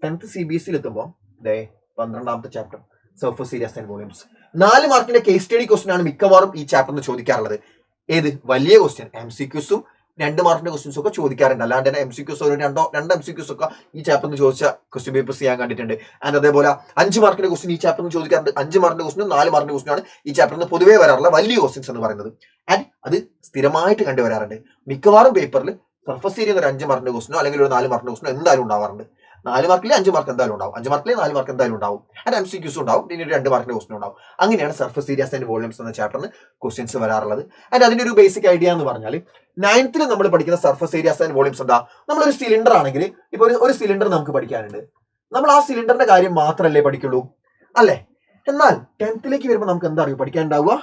10th CBSE എത്തുമ്പോൾ 12ാമത്തെ chapter surface areas and volumes. 4 മാർക്കിന്റെ കേസ് സ്റ്റഡി ക്വസ്റ്റ്യൻ ആണ് മിക്കവാറും ഈ ചാപ്റ്ററിന് ചോദിക്കാറുള്ളത്. ഏത് വലിയ ക്വസ്റ്റ്യൻ, MCQസും 2 മാർക്കിന്റെ ക്വസ്റ്റ്യൻസ് ഒക്കെ ചോദിക്കാറുണ്ട്. അല്ലാണ്ട് തന്നെ MCQs ഒരു 2 MCQs ഒക്കെ ഈ ചാപ്റ്ററിന് ചോദിച്ച ക്വസ്റ്റ്യൻ പേപ്പേഴ്സ് ഞാൻ കണ്ടിട്ടുണ്ട്. ആൻഡ് അതേപോലെ 5 മാർക്കിന്റെ ക്വസ്റ്റ്യൻ ഈ ചാപ്റ്ററിന് ചോദിക്കാറുണ്ട്. 5 മാർക്കിന്റെ ക്വസ്റ്റ്യനും 4 മാർക്കിന്റെ ക്വസ്റ്റ്യനാണ് ഈ ചാപ്റ്ററിന് പൊതുവേ വരാറുള്ള വലിയ ക്വസ്റ്റ്യൻസ് എന്ന് പറയുന്നത്. ആൻഡ് അത് സ്ഥിരമായിട്ട് കണ്ടുവരാറുണ്ട്. മിക്കവാറും പേപ്പറിൽ സർഫസ് ഏരിയ ഒരു 5 മാർക്കിന്റെ ക്വസ്റ്റ്യനോ അല്ലെങ്കിൽ ഒരു 4 മാർക്കിന്റെ ക്വസ്റ്റ്നോ എന്തായാലും ഉണ്ടാവാറുണ്ട്. 4 മാർക്കിൽ 5 മാർക്ക് എന്തായാലും ഉണ്ടാവും, 5 മാർക്കിൽ 4 മാർക്ക് എന്തായാലും ഉണ്ടാവും. ആൻഡ് MCQs ഉണ്ടാവും, പിന്നെ ഒരു 2 മാർക്കിന്റെ ക്വസ്റ്റ്യൻ ഉണ്ടാവും. അങ്ങനെയാണ് സർഫസ് ഏരിയാസ് ആൻഡ് വോളിയൂംസ് എന്ന ചാപ്റ്ററിന് ക്വസ്റ്റ്യൻസ് വരാറുള്ളത്. ആൻഡ് അതിന്റെ ഒരു ബേസിക് ഐഡിയ എന്ന് പറഞ്ഞാൽ 9th നമ്മൾ പഠിക്കുന്ന സർഫസ് ഏരിയാസ് ആൻഡ് വോളിയൂംസ് എന്താ, നമ്മളൊരു സിലിണ്ടർ ആണെങ്കിൽ ഇപ്പൊ ഒരു സിലിണ്ടർ നമുക്ക് പഠിക്കാനുണ്ട്. നമ്മൾ ആ സിലിണ്ടറിന്റെ കാര്യം മാത്രമല്ലേ പഠിക്കുള്ളൂ അല്ലെ. എന്നാൽ 10th വരുമ്പോൾ നമുക്ക് എന്താ അറിയോ പഠിക്കാനുണ്ടാവുക.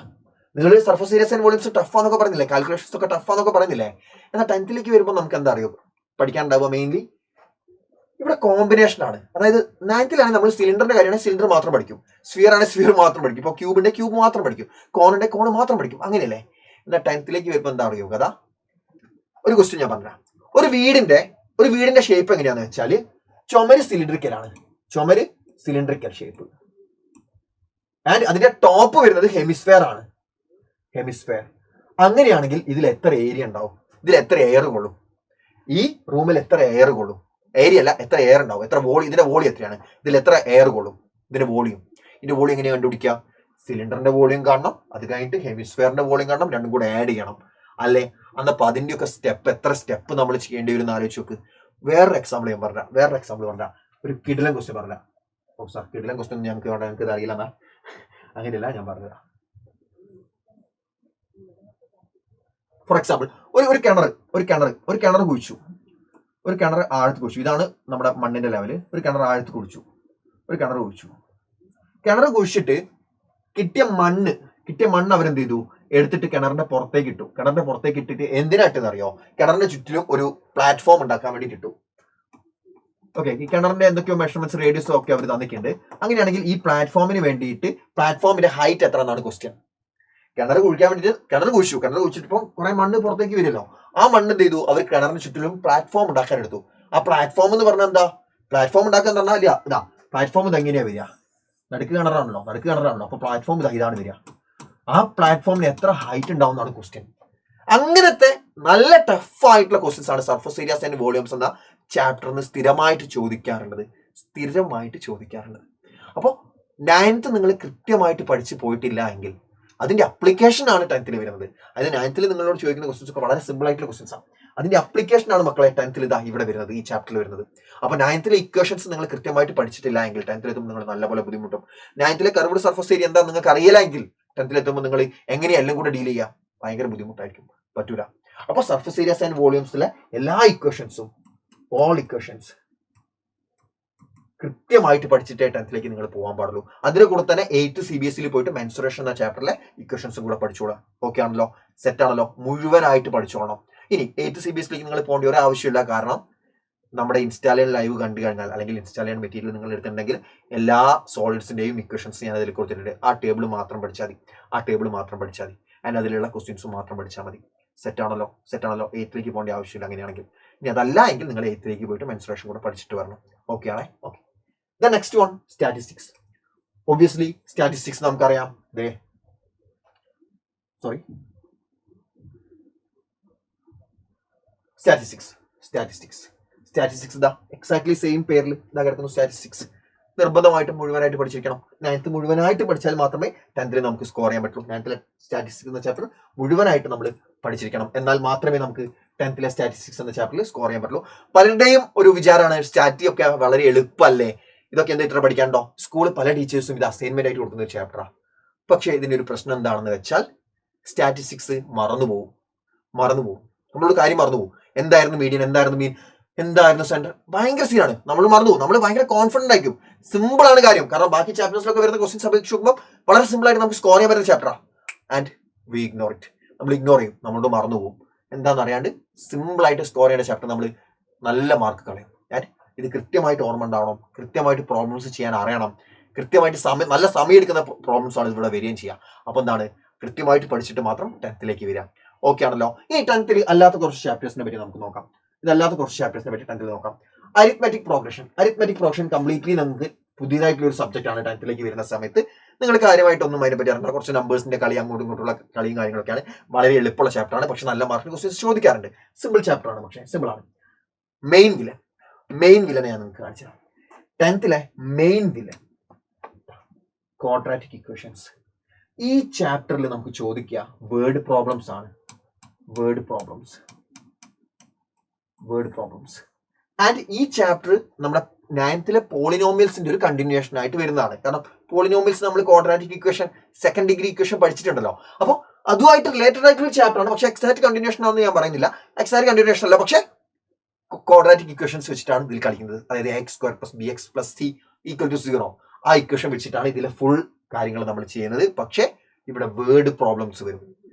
നിങ്ങൾ സർഫസ് ഏരിയാസ് ആൻഡ് വോളിയൂംസ് ടഫാന്നൊക്കെ പറഞ്ഞില്ലേ, കാൽക്കുലേഷൻസ് ഒക്കെ ടഫാന്നൊക്കെ പറഞ്ഞില്ലേ. എന്നാൽ 10th വരുമ്പോൾ നമുക്ക് എന്താ അറിയോ പഠിക്കാനുണ്ടാവുക. മെയിൻലി ഇവിടെ കോമ്പിനേഷൻ ആണ്. അതായത് 9th നമ്മൾ സിലിണ്ടറിന്റെ കാര്യമാണെങ്കിൽ സിലിണ്ടർ മാത്രം പഠിക്കും, സ്ഫിയർ ആണെങ്കിൽ സ്ഫിയർ മാത്രം പഠിക്കും, ഇപ്പോൾ ക്യൂബിന്റെ ക്യൂബ് മാത്രം പഠിക്കും, കോണിന്റെ കോൺ മാത്രം പഠിക്കും, അങ്ങനെയല്ലേ. എന്നാൽ 10th വരുമ്പോൾ എന്താ അറിയോ കഥ. ഒരു ക്വസ്റ്റ്യൻ ഞാൻ പറഞ്ഞ, ഒരു വീടിന്റെ ഷേപ്പ് എങ്ങനെയാന്ന് വെച്ചാല് ചുമര് സിലിണ്ടറിക്കൽ ഷേപ്പ്. ആൻഡ് അതിന്റെ ടോപ്പ് വരുന്നത് ഹെമിസ്ഫിയർ ആണ്. അങ്ങനെയാണെങ്കിൽ ഇതിൽ എത്ര ഏരിയ ഉണ്ടാവും, ഇതിൽ എത്ര എയർ കൊള്ളും. ഈ റൂമിൽ എത്ര എയർ കൊള്ളും, ഏരിയ അല്ല എത്ര എയർ ഉണ്ടാവും, എത്ര വോളി, ഇതിന്റെ വോളി എത്രയാണ്, ഇതിൽ എത്ര എയർ കൊള്ളും, ഇതിന്റെ വോളിയം. ഇതിന്റെ വോളിയം എങ്ങനെയാണ് കണ്ടുപിടിക്കുക? സിലിണ്ടറിന്റെ വോളിയം കാണണം, അത് കഴിഞ്ഞിട്ട് ഹെമിസ്ഫിയറിന്റെ വോളിയം കാണണം, രണ്ടും കൂടെ ആഡ് ചെയ്യണം അല്ലേ? അന്നപ്പോ അതിന്റെയൊക്കെ സ്റ്റെപ്പ്, എത്ര സ്റ്റെപ്പ് നമ്മൾ ചെയ്യേണ്ടി വരും എന്ന് ആലോചിച്ച് നോക്ക്. വേറൊരു എക്സാമ്പിൾ ഞാൻ പറഞ്ഞ ഒരു കിടിലൻ ക്വസ്റ്റ്യൻ പറഞ്ഞ. ഓ സാർ കിടിലൻ ക്വസ്റ്റ്യൻ ഞങ്ങൾക്ക് വേണ്ട, ഞങ്ങൾക്ക് ഇത് അറിയില്ല എന്നാ, അങ്ങനെയല്ല ഞാൻ പറഞ്ഞത്. ഫോർ എക്സാമ്പിൾ ഒരു കിണർ കുഴിച്ചു, ഒരു കിണർ ആഴത്ത് കുഴിച്ചു. ഇതാണ് നമ്മുടെ മണ്ണിന്റെ ലെവല്. ഒരു കിണർ ആഴത്ത് കുഴിച്ചു, കിണർ കുഴിച്ചിട്ട് കിട്ടിയ മണ്ണ് അവരെന്ത് ചെയ്തു, എടുത്തിട്ട് കിണറിന്റെ പുറത്തേക്ക് ഇട്ടു. കിണറിന്റെ പുറത്തേക്ക് ഇട്ടിട്ട് എന്തിനായിട്ടെന്ന് അറിയോ? കിണറിന്റെ ചുറ്റിലും ഒരു പ്ലാറ്റ്ഫോം ഉണ്ടാക്കാൻ വേണ്ടിയിട്ട് ഇട്ടു. ഓക്കെ, ഈ കിണറിന്റെ എന്തൊക്കെയോ മെഷർമെന്റ്സ്, റേഡിയസ് ഒക്കെ അവർ തന്നിട്ടുണ്ട്. അങ്ങനെയാണെങ്കിൽ ഈ പ്ലാറ്റ്ഫോമിന് വേണ്ടിയിട്ട് പ്ലാറ്റ്ഫോമിന്റെ ഹൈറ്റ് എത്ര എന്നാണ് ക്വസ്റ്റ്യൻ. കിണർ കുഴിക്കാൻ വേണ്ടിയിട്ട് കിണർ കുഴിച്ചിട്ടിപ്പോൾ കുറെ മണ്ണ് പുറത്തേക്ക് വരുമല്ലോ. ആ മണ്ണ് എന്ത് ചെയ്തു, അവർ കിണറിന് ചുറ്റിലും പ്ലാറ്റ്ഫോം ഉണ്ടാക്കാൻ എടുത്തു. ആ പ്ലാറ്റ്ഫോം എന്ന് പറഞ്ഞാൽ എന്താ? പ്ലാറ്റ്ഫോം ഉണ്ടാക്കാൻ പറഞ്ഞാൽ ഇതാ പ്ലാറ്റ്ഫോം ഇത് എങ്ങനെയാ വരിക? നടുക്ക് കിണറാണല്ലോ. അപ്പൊ പ്ലാറ്റ്ഫോം ഇതാണ് വരിക. ആ പ്ലാറ്റ്ഫോമിന് എത്ര ഹൈറ്റ് ഉണ്ടാവും എന്നാണ് ക്വസ്റ്റ്യൻ. അങ്ങനത്തെ നല്ല ടഫ് ആയിട്ടുള്ള ക്വസ്റ്റ്യൻസ് ആണ് സർഫസ് ഏരിയാസ് ആൻഡ് വോളിയൂംസ് എന്ന ചാപ്റ്ററിന് സ്ഥിരമായിട്ട് ചോദിക്കാറുള്ളത്. അപ്പോൾ 9th നിങ്ങൾ കൃത്യമായിട്ട് പഠിച്ചു പോയിട്ടില്ല എങ്കിൽ അതിന്റെ അപ്ലിക്കേഷൻ ആണ് 10th വരുന്നത്. അതായത് 9th നിങ്ങളോട് ചോദിക്കുന്ന ക്വസ്റ്റ്യൻസ് ഒക്കെ വളരെ സിമ്പിൾ ആയിട്ടുള്ള ക്വസ്റ്റ്യൻസ് ആണ്. അതിന്റെ അപ്ലിക്കേഷൻ ആണ് മക്കളെ 10th ഇതാ ഇവിടെ വരുന്നത്, ഈ ചാപ്റ്ററിൽ വരുന്നത്. അപ്പൊ 9th ഇക്വേഷൻസ് നിങ്ങൾ കൃത്യമായിട്ട് പഠിച്ചിട്ടില്ല എങ്കിൽ 10th എത്തുമ്പോൾ നിങ്ങൾ നല്ലപോലെ ബുദ്ധിമുട്ടും. 9th കർവ്ഡ് സർഫസ് ഏരിയ എന്താ നിങ്ങൾക്ക് അറിയില്ല എങ്കിൽ 10th എത്തുമ്പോൾ നിങ്ങൾ എങ്ങനെയാ എല്ലാം കൂടെ ഡീൽ ചെയ്യുക? ഭയങ്കര ബുദ്ധിമുട്ടായിരിക്കും, പറ്റൂല. അപ്പൊ സർഫസ് ഏരിയാസ് ആൻഡ് വോളിയൂംസിലെ എല്ലാ ഇക്വേഷൻസും, ഓൾ ഇക്വേഷൻസ് കൃത്യമായിട്ട് പഠിച്ചിട്ടേ 10th നിങ്ങൾ പോകാൻ പാടുള്ളൂ. അതിന്റെ കൂടെ തന്നെ 8th CBSE പോയിട്ട് മെൻസുറേഷൻ എന്ന ചാപ്റ്ററിലെ ഇക്വേഷൻസും കൂടെ പഠിച്ചോളാം. ഓക്കെ ആണല്ലോ, സെറ്റ് ആണല്ലോ, മുഴുവനായിട്ട് പഠിച്ചോളണം. ഇനി 8th CBSE നിങ്ങൾ പോകേണ്ട ഒരു ആവശ്യമില്ല. കാരണം നമ്മുടെ ഇൻസ്റ്റാലിയൻ ലൈവ് കണ്ടു കഴിഞ്ഞാൽ, അല്ലെങ്കിൽ ഇൻസ്റ്റാലിയൻ മെറ്റീരിയൽ നിങ്ങൾ എടുത്തിട്ടുണ്ടെങ്കിൽ എല്ലാ സോളിഡ്സിന്റെയും ഇക്വേഷൻസ് ഞാൻ അതിൽ കൊടുത്തിട്ടുണ്ട്. ആ ടേബിൾ മാത്രം പഠിച്ചാൽ മതി. ആൻഡ് അതിലുള്ള ക്വസ്റ്റ്യൻസ് മാത്രം പഠിച്ചാൽ മതി. സെറ്റ് ആണല്ലോ. 8th പോകേണ്ട ആവശ്യമില്ല അങ്ങനെയാണെങ്കിൽ. ഇനി അതല്ല എങ്കിൽ നിങ്ങൾ 8th പോയിട്ട് മെൻസുറേഷൻ കൂടെ പഠിച്ചിട്ട് വരണം. ഓക്കെ ആണേ? Okay. The next one, statistics. Obviously, statistics നമുക്കറിയാം. Statistics ഇതാ എക്സാക്ട്ലി സെയിം പേരിൽ ഇതാ കിടക്കുന്നു. സ്റ്റാറ്റിസ്റ്റിക്സ് നിർബന്ധമായിട്ടും മുഴുവനായിട്ട് പഠിച്ചിരിക്കണം. 9th മുഴുവനായിട്ട് പഠിച്ചാൽ മാത്രമേ 10th നമുക്ക് സ്കോർ ചെയ്യാൻ പറ്റുള്ളൂ. 9th സ്റ്റാറ്റിസ്റ്റിക്സ് എന്ന ചാപ്റ്റർ മുഴുവനായിട്ട് നമ്മൾ പഠിച്ചിരിക്കണം. എന്നാൽ മാത്രമേ നമുക്ക് 10th സ്റ്റാറ്റിസ്റ്റിക്സ് എന്ന ചാപ്റ്ററിൽ സ്കോർ ചെയ്യാൻ പറ്റുള്ളൂ. പലരുടെയും ഒരു വിചാരമാണ് സ്റ്റാറ്റി ഒക്കെ വളരെ എളുപ്പമല്ലേ, ഇതൊക്കെ എന്താ ഇത്ര പഠിക്കാണ്ടോ? സ്കൂളിൽ പല ടീച്ചേഴ്സും ഇത് അസൈൻമെന്റ് ആയിട്ട് കൊടുക്കുന്ന ഒരു ചാപ്റ്ററാണ്. പക്ഷേ ഇതിന്റെ ഒരു പ്രശ്നം എന്താണെന്ന് വെച്ചാൽ സ്റ്റാറ്റിസ്റ്റിക്സ് മറന്നുപോകും. നമ്മളൊരു കാര്യം മറന്നുപോകും. എന്തായിരുന്നു മീഡിയൻ, എന്തായിരുന്നു മീൻ, എന്തായിരുന്നു സെന്റർ, ഭയങ്കര സീനാണ്. നമ്മൾ മറന്നുപോകും. നമ്മൾ ഭയങ്കര കോൺഫിഡന്റ് ആയിരിക്കും. സിമ്പിൾ ആണ് കാര്യം. കാരണം ബാക്കി ചാപ്റ്റേഴ്സിലൊക്കെ വരുന്ന ക്വസ്റ്റ്യൻസ് അപേക്ഷിച്ച് നോക്കുമ്പോൾ വളരെ സിമ്പിൾ ആയിട്ട് നമുക്ക് സ്കോർ ചെയ്യാൻ പറ്റുന്ന ചാപ്റ്ററാണ്. And we ignore it. നമ്മൾ ഇഗ്നോർ ചെയ്യും, നമ്മളോട് മറന്നുപോകും. എന്താണെന്ന് അറിയാണ്ട് സിമ്പിൾ ആയിട്ട് സ്കോർ ചെയ്യേണ്ട ചാപ്റ്റർ നമ്മൾ നല്ല മാർക്ക് കളയും. ആൻഡ് ഇത് കൃത്യമായിട്ട് ഓർമ്മ ഉണ്ടാവണം, കൃത്യമായിട്ട് പ്രോബ്ലംസ് ചെയ്യാൻ അറിയണം, കൃത്യമായിട്ട് നല്ല സമയം എടുക്കുന്ന പ്രോബ്ലംസ് ആണ് ഇവിടെ വരികയും ചെയ്യുക. അപ്പൊ എന്താണ്, കൃത്യമായിട്ട് പഠിച്ചിട്ട് മാത്രം 10th വരിക. ഓക്കെ ആണല്ലോ. ഈ 10th അല്ലാത്ത കുറച്ച് ചാപ്റ്റേഴ്സിനെ പറ്റി നമുക്ക് നോക്കാം. ഇതല്ലാത്ത കുറച്ച് ചാപ്റ്റേഴ്സിനെ പറ്റി 10th നോക്കാം. അരിത്മെറ്റിക് പ്രോഗ്രഷൻ കംപ്ലീറ്റ്ലി നമുക്ക് പുതിയതായിട്ടുള്ള ഒരു സബ്ജക്റ്റ് ആണ്. 10th വരുന്ന സമയത്ത് നിങ്ങൾ കാര്യമായിട്ടൊന്നും അതിനെപ്പറ്റി അറിയാം. കുറച്ച് നമ്പേഴ്സിന്റെ കളി, അങ്ങോട്ടും ഇങ്ങോട്ടുള്ള കളിയും കാര്യങ്ങളൊക്കെയാണ്. വളരെ എളുപ്പമുള്ള ചാപ്റ്റർ ആണ്, പക്ഷെ നല്ല മാർക്കിന് ക്വസ്റ്റ്യൻസ് ചോദിക്കാറുണ്ട്. സിമ്പിൾ ചാപ്റ്റർ ആണ്, പക്ഷേ സിമ്പിൾ ആണ്. മെയിൻ വില്ലനെ ഞാൻ നിങ്ങൾക്ക് കാണിച്ചു തരാം. 10th main villain quadratic equations. ഈ ചാപ്റ്ററിൽ നമുക്ക് ചോദിക്കുക വേർഡ് പ്രോബ്ലംസ് ആണ്. ആൻഡ് ഈ ചാപ്റ്റർ നമ്മുടെ 9th പോളിനോമിയൽസിന്റെ ഒരു കണ്ടിന്യൂഷൻ ആയിട്ട് വരുന്നതാണ്. കാരണം പോളിനോമിയൽസ് നമ്മൾ quadratic equation, second degree equation പഠിച്ചിട്ടുണ്ടല്ലോ. അപ്പോൾ അതുമായിട്ട് റിലേറ്റഡ് ആയിട്ടുള്ള ചാപ്റ്റർ ആണ്. പക്ഷെ എക്സാക്ട് കണ്ടിന്യൂഷൻ ആണെന്ന് ഞാൻ പറയുന്നില്ല. എക്സാക്ട് കണ്ടിന്യൂഷൻ അല്ല, പക്ഷെ ക്വാഡ്രാറ്റിക് ഇക്വേഷൻസ് വെച്ചിട്ടാണ് ഇതിൽ കളിക്കുന്നത്. അതായത് x² + bx + c = 0. ആ ഇക്വേഷൻ വെച്ചിട്ടാണ് ഇതിലെ ഫുൾ കാര്യങ്ങൾ നമ്മൾ ചെയ്യുന്നത്. പക്ഷെ ഇവിടെ വേർഡ് പ്രോബ്ലംസ് വരും.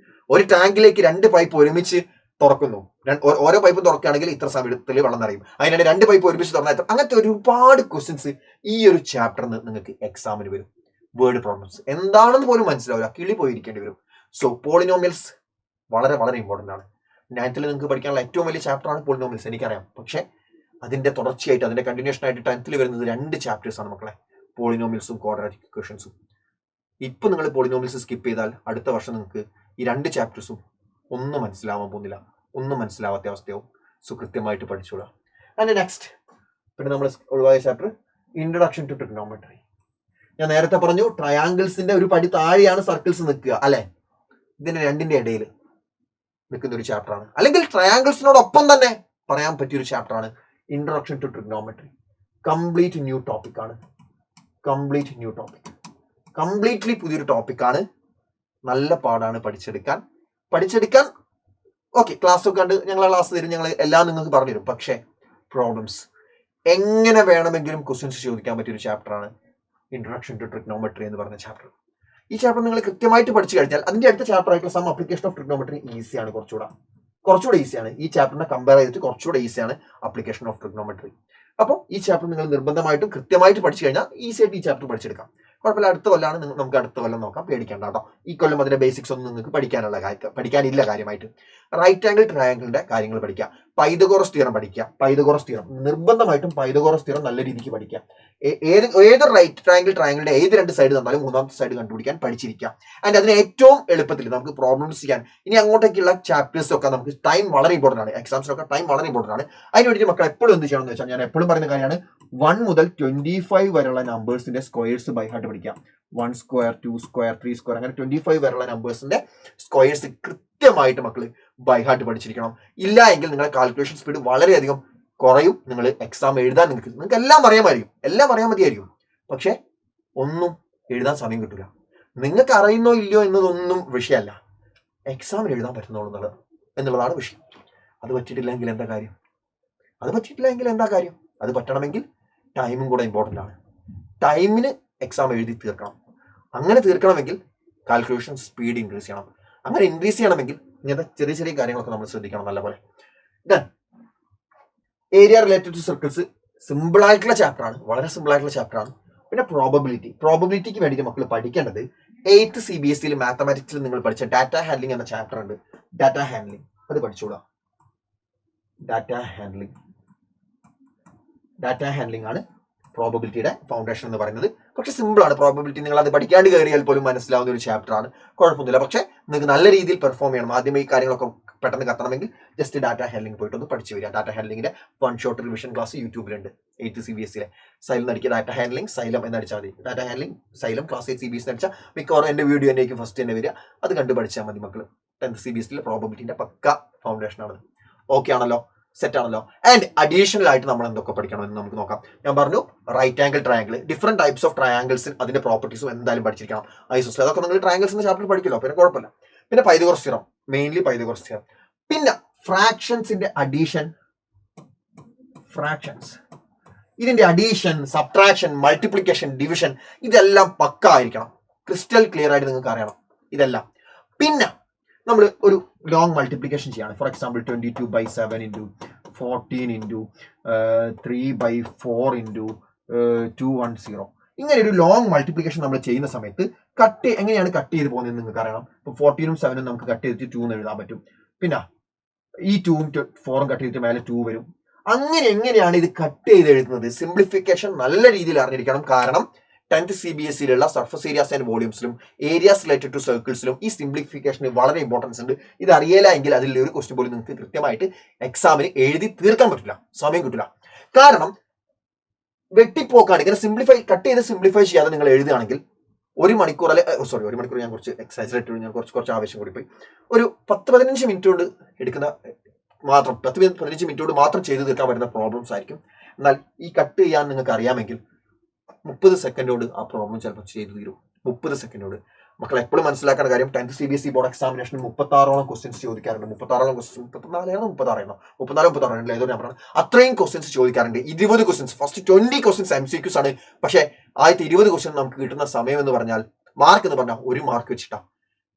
ഒരു ടാങ്കിലേക്ക് 2 പൈപ്പ് ഒരുമിച്ച് തുറക്കുന്നു. ഓരോ പൈപ്പും തുറക്കുകയാണെങ്കിൽ ഇത്ര സമയത്തിൽ വെള്ളം നിറയും. അതിനാണ് 2 പൈപ്പ് ഒരുമിച്ച് തുറന്നാൽ അങ്ങനത്തെ ഒരുപാട് ക്വസ്റ്റ്യൻസ് ഈ ഒരു ചാപ്റ്ററിന് നിങ്ങൾക്ക് എക്സാമിന് വരും. വേർഡ് പ്രോബ്ലംസ് എന്താണെന്ന് പോലും മനസ്സിലാവില്ല, കിളി പോയിരിക്കേണ്ടി വരും. സോ പോളിനോമിയൽസ് വളരെ വളരെ ഇമ്പോർട്ടൻ്റ് ആണ്. 9th നിങ്ങൾക്ക് പഠിക്കാനുള്ള ഏറ്റവും വലിയ ചാപ്റ്ററാണ് പോളിനോമിയൽസ്, എനിക്കറിയാം. പക്ഷെ അതിന്റെ തുടർച്ചയായിട്ട്, അതിന്റെ കണ്ടിന്യൂഷൻ ആയിട്ട് 10th വരുന്നത് 2 ചാപ്റ്റേഴ്സ് ആണ് മക്കളെ, പോളിനോമിയൽസും ക്വാഡ്രാറ്റിക് ഇക്വേഷൻസും. ഇപ്പൊ നിങ്ങൾ പോളിനോമിയൽസ് സ്കിപ്പ് ചെയ്താൽ അടുത്ത വർഷം നിങ്ങൾക്ക് ഈ 2 ചാപ്റ്റേഴ്സും ഒന്നും മനസ്സിലാവാൻ പോകുന്നില്ല, ഒന്നും മനസ്സിലാവാത്ത അവസ്ഥയാവും. സോ കൃത്യമായിട്ട് പഠിച്ചോളാം. ആൻഡ് നെക്സ്റ്റ് പിന്നെ നമ്മൾ ഒഴിവായ ചാപ്റ്റർ ഇൻട്രൊഡക്ഷൻ ടു ട്രിഗ്നോമെട്രി. ഞാൻ നേരത്തെ പറഞ്ഞു ട്രയാങ്കിൾസിന്റെ ഒരു പടി താഴെയാണ് സർക്കിൾസ് നിൽക്കുക അല്ലെ, ഇതിന്റെ രണ്ടിന്റെ ഇടയിൽ നിൽക്കുന്ന ഒരു ചാപ്റ്റർ ആണ്, അല്ലെങ്കിൽ ട്രയാങ്കിൾസിനോടൊപ്പം തന്നെ പറയാൻ പറ്റിയ ഒരു ചാപ്റ്റർ ആണ് introduction to trigonometry. Complete new topic ആണ്, കംപ്ലീറ്റ്ലി പുതിയൊരു ടോപ്പിക്കാണ്. നല്ല പാടാണ് പഠിച്ചെടുക്കാൻ. ഓക്കെ, ക്ലാസ് ഒക്കെ കണ്ട് ഞങ്ങളെ ക്ലാസ് തരും, ഞങ്ങൾ എല്ലാം നിങ്ങൾക്ക് പറഞ്ഞു തരും. പക്ഷേ പ്രോബ്ലംസ് എങ്ങനെ വേണമെങ്കിലും ക്വസ്റ്റ്യൻസ് ചോദിക്കാൻ പറ്റിയ ഒരു ചാപ്റ്റർ ആണ് ഇൻട്രൊഡക്ഷൻ ടു ട്രിഗ്നോമെട്രി എന്ന് പറഞ്ഞ ചാപ്റ്റർ. ഈ ചാപ്റ്റർ നിങ്ങൾ കൃത്യമായിട്ട് പഠിച്ചു കഴിഞ്ഞാൽ അതിന്റെ അടുത്ത ചാപ്റ്റർ ആയിട്ടുള്ള സം ആപ്ലിക്കേഷൻ ഓഫ് ട്രിഗ്നോമെട്രി ഈസിയാണ്, കുറച്ചുകൂടെ ഈസിയാണ്. ഈ ചാപ്റ്ററിനെ കമ്പയർ ചെയ്തിട്ട് കുറച്ചുകൂടെ ഈസിയാണ് ആപ്ലിക്കേഷൻ ഓഫ് ട്രിഗ്നോമെട്രി. അപ്പോൾ ഈ ചാപ്റ്റർ നിങ്ങൾ നിർബന്ധമായിട്ടും കൃത്യമായിട്ട് പഠിച്ചു കഴിഞ്ഞാൽ ഈസി ആയിട്ട് ഈ ചാപ്റ്റർ പഠിച്ചെടുക്കാം. കുഴപ്പമില്ല, അടുത്ത കൊല്ലാണ് നമുക്ക് അടുത്ത കൊല്ലം നോക്കാം, പേടിക്കേണ്ട കേട്ടോ. ഈ കൊല്ലം അതിന്റെ ബേസിക്സ് ഒന്നും നിങ്ങൾക്ക് പഠിക്കാനില്ല കാര്യമായിട്ട്. റൈറ്റ് ആംഗിൾ ട്രയാംഗിളിന്റെ കാര്യങ്ങൾ പഠിക്കുക, പൈതഗോറസ് തിയറം പഠിക്കുക. പൈതഗോറസ് തിയറം നിർബന്ധമായിട്ടും പൈതഗോറസ് തിയറം നല്ല രീതിക്ക് പഠിക്കുക. ഏത് റൈറ്റ് ട്രയാംഗിളിന്റെ ഏത് രണ്ട് സൈഡ് തന്നാലും മൂന്നാമത്തെ സൈഡ് കണ്ടുപിടിക്കാൻ പഠിച്ചിരിക്കുക. ആൻഡ് അതിന് ഏറ്റവും എളുപ്പത്തിൽ നമുക്ക് പ്രോബ്ലംസ് ചെയ്യാൻ ഇനി അങ്ങോട്ടേക്കുള്ള ചാപ്റ്റേഴ്സ് ഒക്കെ നമുക്ക് ടൈം വളരെ ഇമ്പോർട്ടന്റ് ആണ്, എക്സാംസിനൊക്കെ ടൈം വളരെ ഇമ്പോർട്ടന്റ് ആണ്. അതിന് വേണ്ടി മക്കൾ എപ്പോഴും എന്ത് ചെയ്യണം എന്ന് വെച്ചാൽ, ഞാൻ എപ്പോഴും പറയുന്ന കാര്യമാണ്, 1 മുതൽ 25 വരെയുള്ള നമ്പേഴ്സിന്റെ സ്ക്വയേഴ്സ് ബൈ ഹാർട്ട് പഠിക്കാം. 1 സ്ക്വയർ, 2 സ്ക്വയർ, 3 സ്ക്വയർ, അങ്ങനെ 25 വരെയുള്ള നമ്പേഴ്സിന്റെ സ്ക്വയേഴ്സ് കൃത്യമായിട്ട് മക്കൾ ബൈ ഹാർട്ട് പഠിച്ചിരിക്കണം. ഇല്ല എങ്കിൽ നിങ്ങളുടെ കാൽക്കുലേഷൻ സ്പീഡ് വളരെയധികം കുറയും. നിങ്ങൾ എക്സാം എഴുതാൻ നിങ്ങൾക്ക് എല്ലാം അറിയാൻ മതിയായിരിക്കും, പക്ഷെ ഒന്നും എഴുതാൻ സമയം കിട്ടില്ല. നിങ്ങൾക്ക് അറിയുന്നോ ഇല്ലയോ എന്നതൊന്നും വിഷയമല്ല, എക്സാമിന് എഴുതാൻ പറ്റുന്നുള്ളൂ എന്നുള്ളതാണ് വിഷയം. അത് പറ്റിയിട്ടില്ലെങ്കിൽ എന്താ കാര്യം? അത് പറ്റണമെങ്കിൽ ടൈമും കൂടെ ഇമ്പോർട്ടൻ്റ് ആണ്. ടൈമിന് എക്സാം എഴുതി തീർക്കണം. അങ്ങനെ തീർക്കണമെങ്കിൽ കാൽക്കുലേഷൻ സ്പീഡ് ഇൻക്രീസ് ചെയ്യണം. അങ്ങനെ ഇൻക്രീസ് ചെയ്യണമെങ്കിൽ ഇങ്ങനത്തെ ചെറിയ ചെറിയ കാര്യങ്ങളൊക്കെ നമ്മൾ ശ്രദ്ധിക്കണം നല്ലപോലെ. Area related to circles simple ആയിട്ടുള്ള ചാപ്റ്റർ ആണ്, വളരെ സിമ്പിൾ ആയിട്ടുള്ള ചാപ്റ്റർ ആണ്. പിന്നെ പ്രോബബിലിറ്റിക്ക് വേണ്ടിയിട്ട് മക്കൾ പഠിക്കേണ്ടത് 8th CBSE മാത്തമാറ്റിക്സിൽ നിങ്ങൾ പഠിച്ച ഡാറ്റ ഹാൻഡ്ലിംഗ് എന്ന ചാപ്റ്റർ ഉണ്ട്. ഡാറ്റ ഹാൻഡ്ലിംഗ് അത് പഠിച്ചോളാം. ഡാറ്റ ഹാൻഡ്ലിംഗ് ആണ് പ്രോബബിലിറ്റിയുടെ ഫൗണ്ടേഷൻ എന്ന് പറയുന്നത്. പക്ഷെ സിമ്പിൾ ആണ് പ്രോബബിലിറ്റി, നിങ്ങൾ അത് പഠിക്കാണ്ട് കയറിയാൽ പോലും മനസ്സിലാവുന്ന ഒരു ചാപ്റ്റർ ആണ്, കുഴപ്പമൊന്നുമില്ല. പക്ഷെ നിങ്ങൾക്ക് നല്ല രീതിയിൽ പെർഫോം ചെയ്യണം. ആദ്യമേ ഈ കാര്യങ്ങളൊക്കെ പെട്ടെന്ന് കത്തണമെങ്കിൽ ജസ്റ്റ് ഡാറ്റ ഹാൻഡ്ലിംഗ് പോയിട്ടൊന്ന് പഠിച്ചു വരിക. ഡാറ്റ ഹാൻഡ്ലിംഗിന്റെ 1 ഷോർട്ട് റിവിഷൻ ക്ലാസ് യൂട്യൂബിലുണ്ട്. 8th CBSE സൈലം അടിക്കുക, ഡാറ്റ ഹാൻഡ്ലിംഗ് സൈലം എന്നടിച്ചാൽ മതി. Data handling Xylem class 8th CBSE അടിച്ചാൽ മിക്കവാറും എന്റെ വീഡിയോ എന്നേക്കും ഫസ്റ്റ് തന്നെ വരിക. അത് കണ്ടു പഠിച്ചാൽ മതി മക്കൾ. 10th CBSE പ്രോബബിലിറ്റിന്റെ പക്ക ഫൗണ്ടേഷൻ ആണ്. ഓക്കെ ആണല്ലോ, സെറ്റ് ആണല്ലോ. ആൻഡ് അഡീഷണൽ ആയിട്ട് നമ്മൾ എന്തൊക്കെ പഠിക്കണമെന്ന് നമുക്ക് നോക്കാം. ഞാൻ പറഞ്ഞു right angle triangle, different types of triangles, അതിന്റെ പ്രോപ്പർട്ടീസും എന്തായാലും പഠിച്ചിരിക്കണം. ഐസോസെൽ അതൊക്കെ നിങ്ങൾ ട്രയാംഗിൾസ് എന്ന ചാപ്റ്റർ പഠിക്കല്ലോ, പിന്നെ കുഴപ്പമില്ല. പിന്നെ Pythagoras theorem, mainly Pythagoras theorem. പിന്നെ ഫ്രാക്ഷൻസിന്റെ അഡീഷൻ, ഇതിന്റെ അഡീഷൻ, സബ്ട്രാക്ഷൻ, മൾട്ടിപ്ലിക്കേഷൻ, ഡിവിഷൻ, ഇതെല്ലാം പക്ക ആയിരിക്കണം, ക്രിസ്റ്റൽ ക്ലിയർ ആയിട്ട് നിങ്ങൾക്ക് അറിയണം ഇതെല്ലാം. പിന്നെ നമ്മൾ ഒരു ലോങ് മൾട്ടിപ്ലിക്കേഷൻ ചെയ്യാണ്. For example 22/7 into 14 into 3/4 into 210. ഇങ്ങനെ ഒരു ലോങ് മൾട്ടിപ്ലിക്കേഷൻ നമ്മൾ ചെയ്യുന്ന സമയത്ത് എങ്ങനെയാണ് കട്ട് ചെയ്ത് പോകുന്നത് നിങ്ങൾക്ക് അറിയണം. ഇപ്പോൾ 14ഉം 7ഉം നമുക്ക് കട്ട് ചെയ്തിട്ട് 2 എന്ന് എഴുതാൻ പറ്റും. പിന്നെ ഈ 2ഉം 4ഉം കട്ട് ചെയ്തിട്ട് മേലെ 2 വരും. അങ്ങനെ എങ്ങനെയാണ് ഇത് കട്ട് ചെയ്ത് എഴുതുന്നത്? സിംപ്ലിഫിക്കേഷൻ നല്ല രീതിയിൽ അറിഞ്ഞിരിക്കണം. കാരണം 10th CBSE surface areas and വോളിയൂംസിലും ഏരിയാസ് റിലേറ്റഡ് ടു സർക്കിൾസിലും ഈ സിംപ്ലിഫിക്കേഷന് വളരെ ഇമ്പോർട്ടൻസ് ഉണ്ട്. ഇത് അറിയില്ല എങ്കിൽ അതിൽ ഒരു ക്വസ്റ്റ്യൻ പോലും നിങ്ങൾക്ക് കൃത്യമായിട്ട് എക്സാമിന് എഴുതി തീർക്കാൻ പറ്റില്ല, സമയം കിട്ടില്ല. കാരണം വെട്ടിപ്പോക്കാണ്. ഇങ്ങനെ കട്ട് ചെയ്ത് സിംപ്ലിഫൈ ചെയ്യാതെ നിങ്ങൾ എഴുതുകയാണെങ്കിൽ 1 മണിക്കൂർ ഞാൻ കുറച്ച് എക്സൈസ് ഞാൻ കുറച്ച് ആവശ്യം കൂടി പോയി. ഒരു 10-15 മിനിറ്റ് കൊണ്ട് എടുക്കുന്ന മാത്രം 10-15 മിനിറ്റ് കൊണ്ട് മാത്രം ചെയ്ത് തീർക്കാൻ പറ്റുന്ന പ്രോബ്ലംസ് ആയിരിക്കും. എന്നാൽ ഈ കട്ട് ചെയ്യാൻ നിങ്ങൾക്ക് അറിയാമെങ്കിൽ 30 സെക്കൻഡോട് ആ പ്രോബ്ലം ചിലപ്പോൾ ചെയ്തു തീരും. 30 സെക്കൻഡോട്. മക്കൾ എപ്പോഴും മനസ്സിലാക്കേണ്ട കാര്യം 10th CBSE ബോർഡ് എക്സാമിനേഷന് 36ഓളം ക്വസ്റ്റ്യൻസ് ചോദിക്കാറുണ്ട്. 34ഓളം ക്വസ്റ്റ്യൻസ്, 36 ഏതോ നമ്പറാണ്. അത്രയും ക്വസ്റ്റ്യൻസ് ചോദിക്കാറുണ്ട്. 20 ക്വസ്റ്റ്യൻസ്, ഫസ്റ്റ് 20 ക്വസ്റ്റ്യൻസ് MCQs ആണ്. പക്ഷേ ആദ്യത്തെ 20 ക്വസ്റ്റ്യൻ നമുക്ക് കിട്ടുന്ന സമയം എന്ന് പറഞ്ഞാൽ, മാർക്ക് എന്ന് പറഞ്ഞാൽ 1 മാർക്ക് വെച്ചിട്ടാ.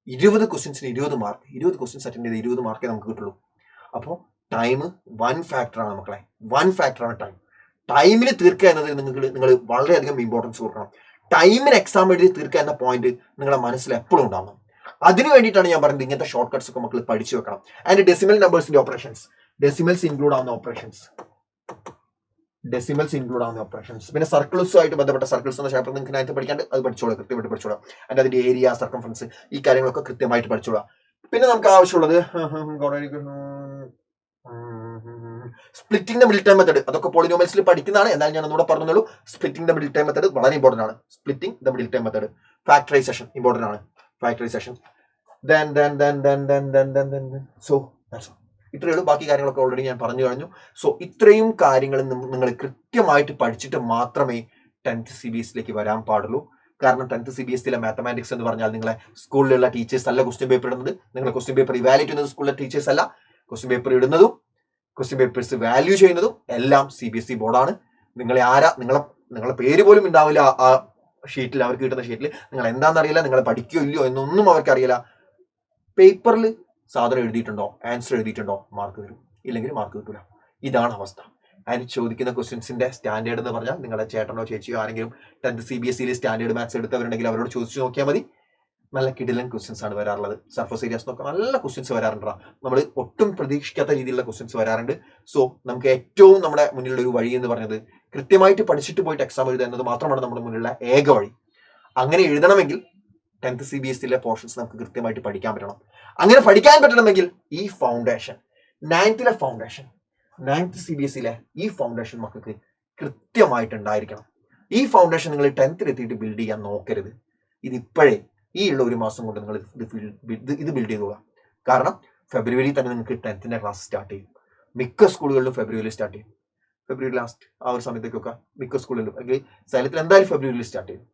20 ക്വസ്റ്റ്യൻസിന് 20 മാർക്ക്, 20 ക്വസ്റ്റ്യൻസ് അറ്റൻഡ് ചെയ്ത് 20 മാർക്കേ നമുക്ക് കിട്ടുള്ളൂ. അപ്പോൾ ടൈം 1 ഫാക്ടറാണ് മക്കളെ, 1 ഫാക്ടറാണ് ടൈം. ടൈമിന് തീർക്കുക എന്നത് നിങ്ങൾ വളരെയധികം ഇമ്പോർട്ടൻസ് കൊടുക്കണം. ടൈമിന് എക്സാം എഴുതി തീർക്കുക എന്ന പോയിന്റ് നിങ്ങളുടെ മനസ്സിൽ എപ്പോഴും ഉണ്ടാവണം. അതിന് വേണ്ടിയിട്ടാണ് ഞാൻ പറയുന്നത് ഇങ്ങനത്തെ ഷോർട്ട് കട്ട്സ് ഒക്കെ മക്കൾ പഠിച്ചു വെക്കണം. ആൻഡ് ഡെസിമൽ നമ്പേഴ്സിന്റെ ഓപ്പറേഷൻസ്, ഡെസിമൽസ് ഇൻക്ലൂഡ് ആവുന്ന ഓപ്പറേഷൻസ്, പിന്നെ സർക്കിൾസുമായിട്ട് ബന്ധപ്പെട്ട സർക്കിൾസ് എന്ന ചാപ്റ്റർ നിങ്ങൾക്ക് നേരത്തെ പഠിക്കാണ്ട് അത് പഠിച്ചോളാം, കൃത്യമായിട്ട് പഠിച്ചോളാം. ആൻഡ് അതിന്റെ ഏരിയ, സർക്കംഫറൻസ്, ഈ കാര്യങ്ങളൊക്കെ കൃത്യമായിട്ട് പഠിച്ചോളാം. പിന്നെ നമുക്ക് ആവശ്യമുള്ളത് splitting the middle time method അതൊക്കെ പോളിനോമിയൽസിൽ പഠിക്കുന്നതാണ്. എന്നാലും ഞാൻ ഒന്നുകൂടെ പറഞ്ഞുള്ളൂ. Splitting the middle time method വളരെ ഇമ്പോർട്ടന്റ് ആണ്. Splitting the middle time method. Factorisation important ആണ്. ഫാക്ടറൈസേഷൻ സോ ഇത്രയേ ഉള്ളൂ. ബാക്കി കാര്യങ്ങളൊക്കെ ഓൾറെഡി ഞാൻ പറഞ്ഞു കഴിഞ്ഞു. സോ ഇത്രയും കാര്യങ്ങൾ നിങ്ങൾ കൃത്യമായിട്ട് പഠിച്ചിട്ട് മാത്രമേ 10th CBSE വരാൻ പാടുള്ളൂ. കാരണം 10th CBSE മാത്തമാറ്റിക്സ് എന്ന് പറഞ്ഞാൽ നിങ്ങളെ സ്കൂളിലുള്ള ടീച്ചേഴ്സ് അല്ല ക്വസ്റ്റ്യൻ പേപ്പർ ഇടുന്നത്. നിങ്ങളെ ക്വസ്റ്റ്യൻ പേപ്പർ ഇവാലുവേറ്റ് ചെയ്യുന്നത് സ്കൂളിലെ ടീച്ചേഴ്സ് അല്ല. ക്വസ്റ്റ്യൻ പേപ്പർ ഇടുന്നതും ക്വസ്റ്റ്യൻ പേപ്പേഴ്സ് വാല്യൂ ചെയ്യുന്നതും എല്ലാം CBSE ബോർഡാണ്. നിങ്ങളെ പേര് പോലും ഉണ്ടാവില്ല ആ ഷീറ്റിൽ, അവർക്ക് കിട്ടുന്ന ഷീറ്റിൽ. നിങ്ങൾ എന്താണെന്നറിയില്ല, നിങ്ങൾ പഠിക്കുകയോ ഇല്ലയോ എന്നൊന്നും അവർക്ക് അറിയില്ല. പേപ്പറിൽ സാധനം എഴുതിയിട്ടുണ്ടോ, ആൻസർ എഴുതിയിട്ടുണ്ടോ, മാർക്ക് തരും. ഇല്ലെങ്കിൽ മാർക്ക് കിട്ടില്ല. ഇതാണ് അവസ്ഥ. അതിന് ചോദിക്കുന്ന ക്വസ്റ്റ്യൻസിന്റെ സ്റ്റാൻഡേർഡ് എന്ന് പറഞ്ഞാൽ നിങ്ങളുടെ ചേട്ടനോ ചേച്ചിയോ ആരെങ്കിലും 10th CBSE സ്റ്റാൻഡേർഡ് മാത്സ് എടുത്തവരുണ്ടെങ്കിൽ അവരോട് ചോദിച്ചു നോക്കിയാൽ മതി. നല്ല കിടിലൻ ക്വസ്റ്റ്യൻസ് ആണ് വരാറുള്ളത്. സർഫസ് ഏരിയാസ് നോക്കാം, നല്ല ക്വസ്റ്റ്യൻസ് വരാറുണ്ട്. നമ്മൾ ഒട്ടും പ്രതീക്ഷിക്കാത്ത രീതിയിലുള്ള ക്വസ്റ്റ്യൻസ് വരാറുണ്ട്. സോ നമുക്ക് ഏറ്റവും നമ്മുടെ മുന്നിലുള്ള ഒരു വഴി എന്ന് പറഞ്ഞത് കൃത്യമായിട്ട് പഠിച്ചിട്ട് പോയിട്ട് എക്സാം എഴുതുക എന്നത് മാത്രമാണ് നമ്മുടെ മുന്നിലുള്ള ഏക വഴി. അങ്ങനെ എഴുതണമെങ്കിൽ 10th CBSE പോർഷൻസ് നമുക്ക് കൃത്യമായിട്ട് പഠിക്കാൻ പറ്റണം. അങ്ങനെ പഠിക്കാൻ പറ്റണമെങ്കിൽ ഈ ഫൗണ്ടേഷൻ 9th CBSE ഈ ഫൗണ്ടേഷൻ മക്കൾക്ക് കൃത്യമായിട്ട് ഉണ്ടായിരിക്കണം. ഈ ഫൗണ്ടേഷൻ നിങ്ങൾ 10th എത്തിയിട്ട് ബിൽഡ് ചെയ്യാൻ നോക്കരുത്. ഇതിപ്പോഴേ ഈ ഉള്ള ഒരു മാസം കൊണ്ട് നിങ്ങൾ ഇത് ബിൽഡ് ചെയ്തുക. കാരണം ഫെബ്രുവരി തന്നെ നിങ്ങൾക്ക് 10th ക്ലാസ് സ്റ്റാർട്ട് ചെയ്യും. മിക്ക സ്കൂളുകളിലും ഫെബ്രുവരിയിൽ സ്റ്റാർട്ട് ചെയ്യും. ഫെബ്രുവരി ലാസ്റ്റ് ആ ഒരു സമയത്തേക്കൊക്കെ മിക്ക സ്കൂളിലും, അല്ലെങ്കിൽ സൈലത്തിൽ എന്തായാലും ഫെബ്രുവരിയിൽ സ്റ്റാർട്ട് ചെയ്യും.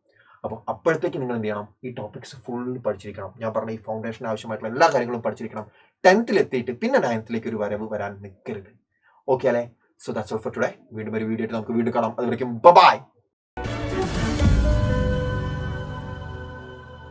അപ്പോൾ അപ്പോഴത്തേക്ക് നിങ്ങൾ എന്ത് ചെയ്യണം? ഈ ടോപ്പിക്സ് ഫുള്ള് പഠിച്ചിരിക്കണം. ഞാൻ പറഞ്ഞ ഈ ഫൗണ്ടേഷൻ ആവശ്യമായിട്ടുള്ള എല്ലാ കാര്യങ്ങളും പഠിച്ചിരിക്കണം. 10th എത്തിയിട്ട് പിന്നെ 9th ഒരു വരവ് വരാൻ നിൽക്കരുത്. ഓക്കെ അല്ലേ? So that's all for today. വീണ്ടും ഒരു വീഡിയോ ആയിട്ട് നമുക്ക് വീണ്ടും കാണാം. അതുവരേക്കും ബൈ.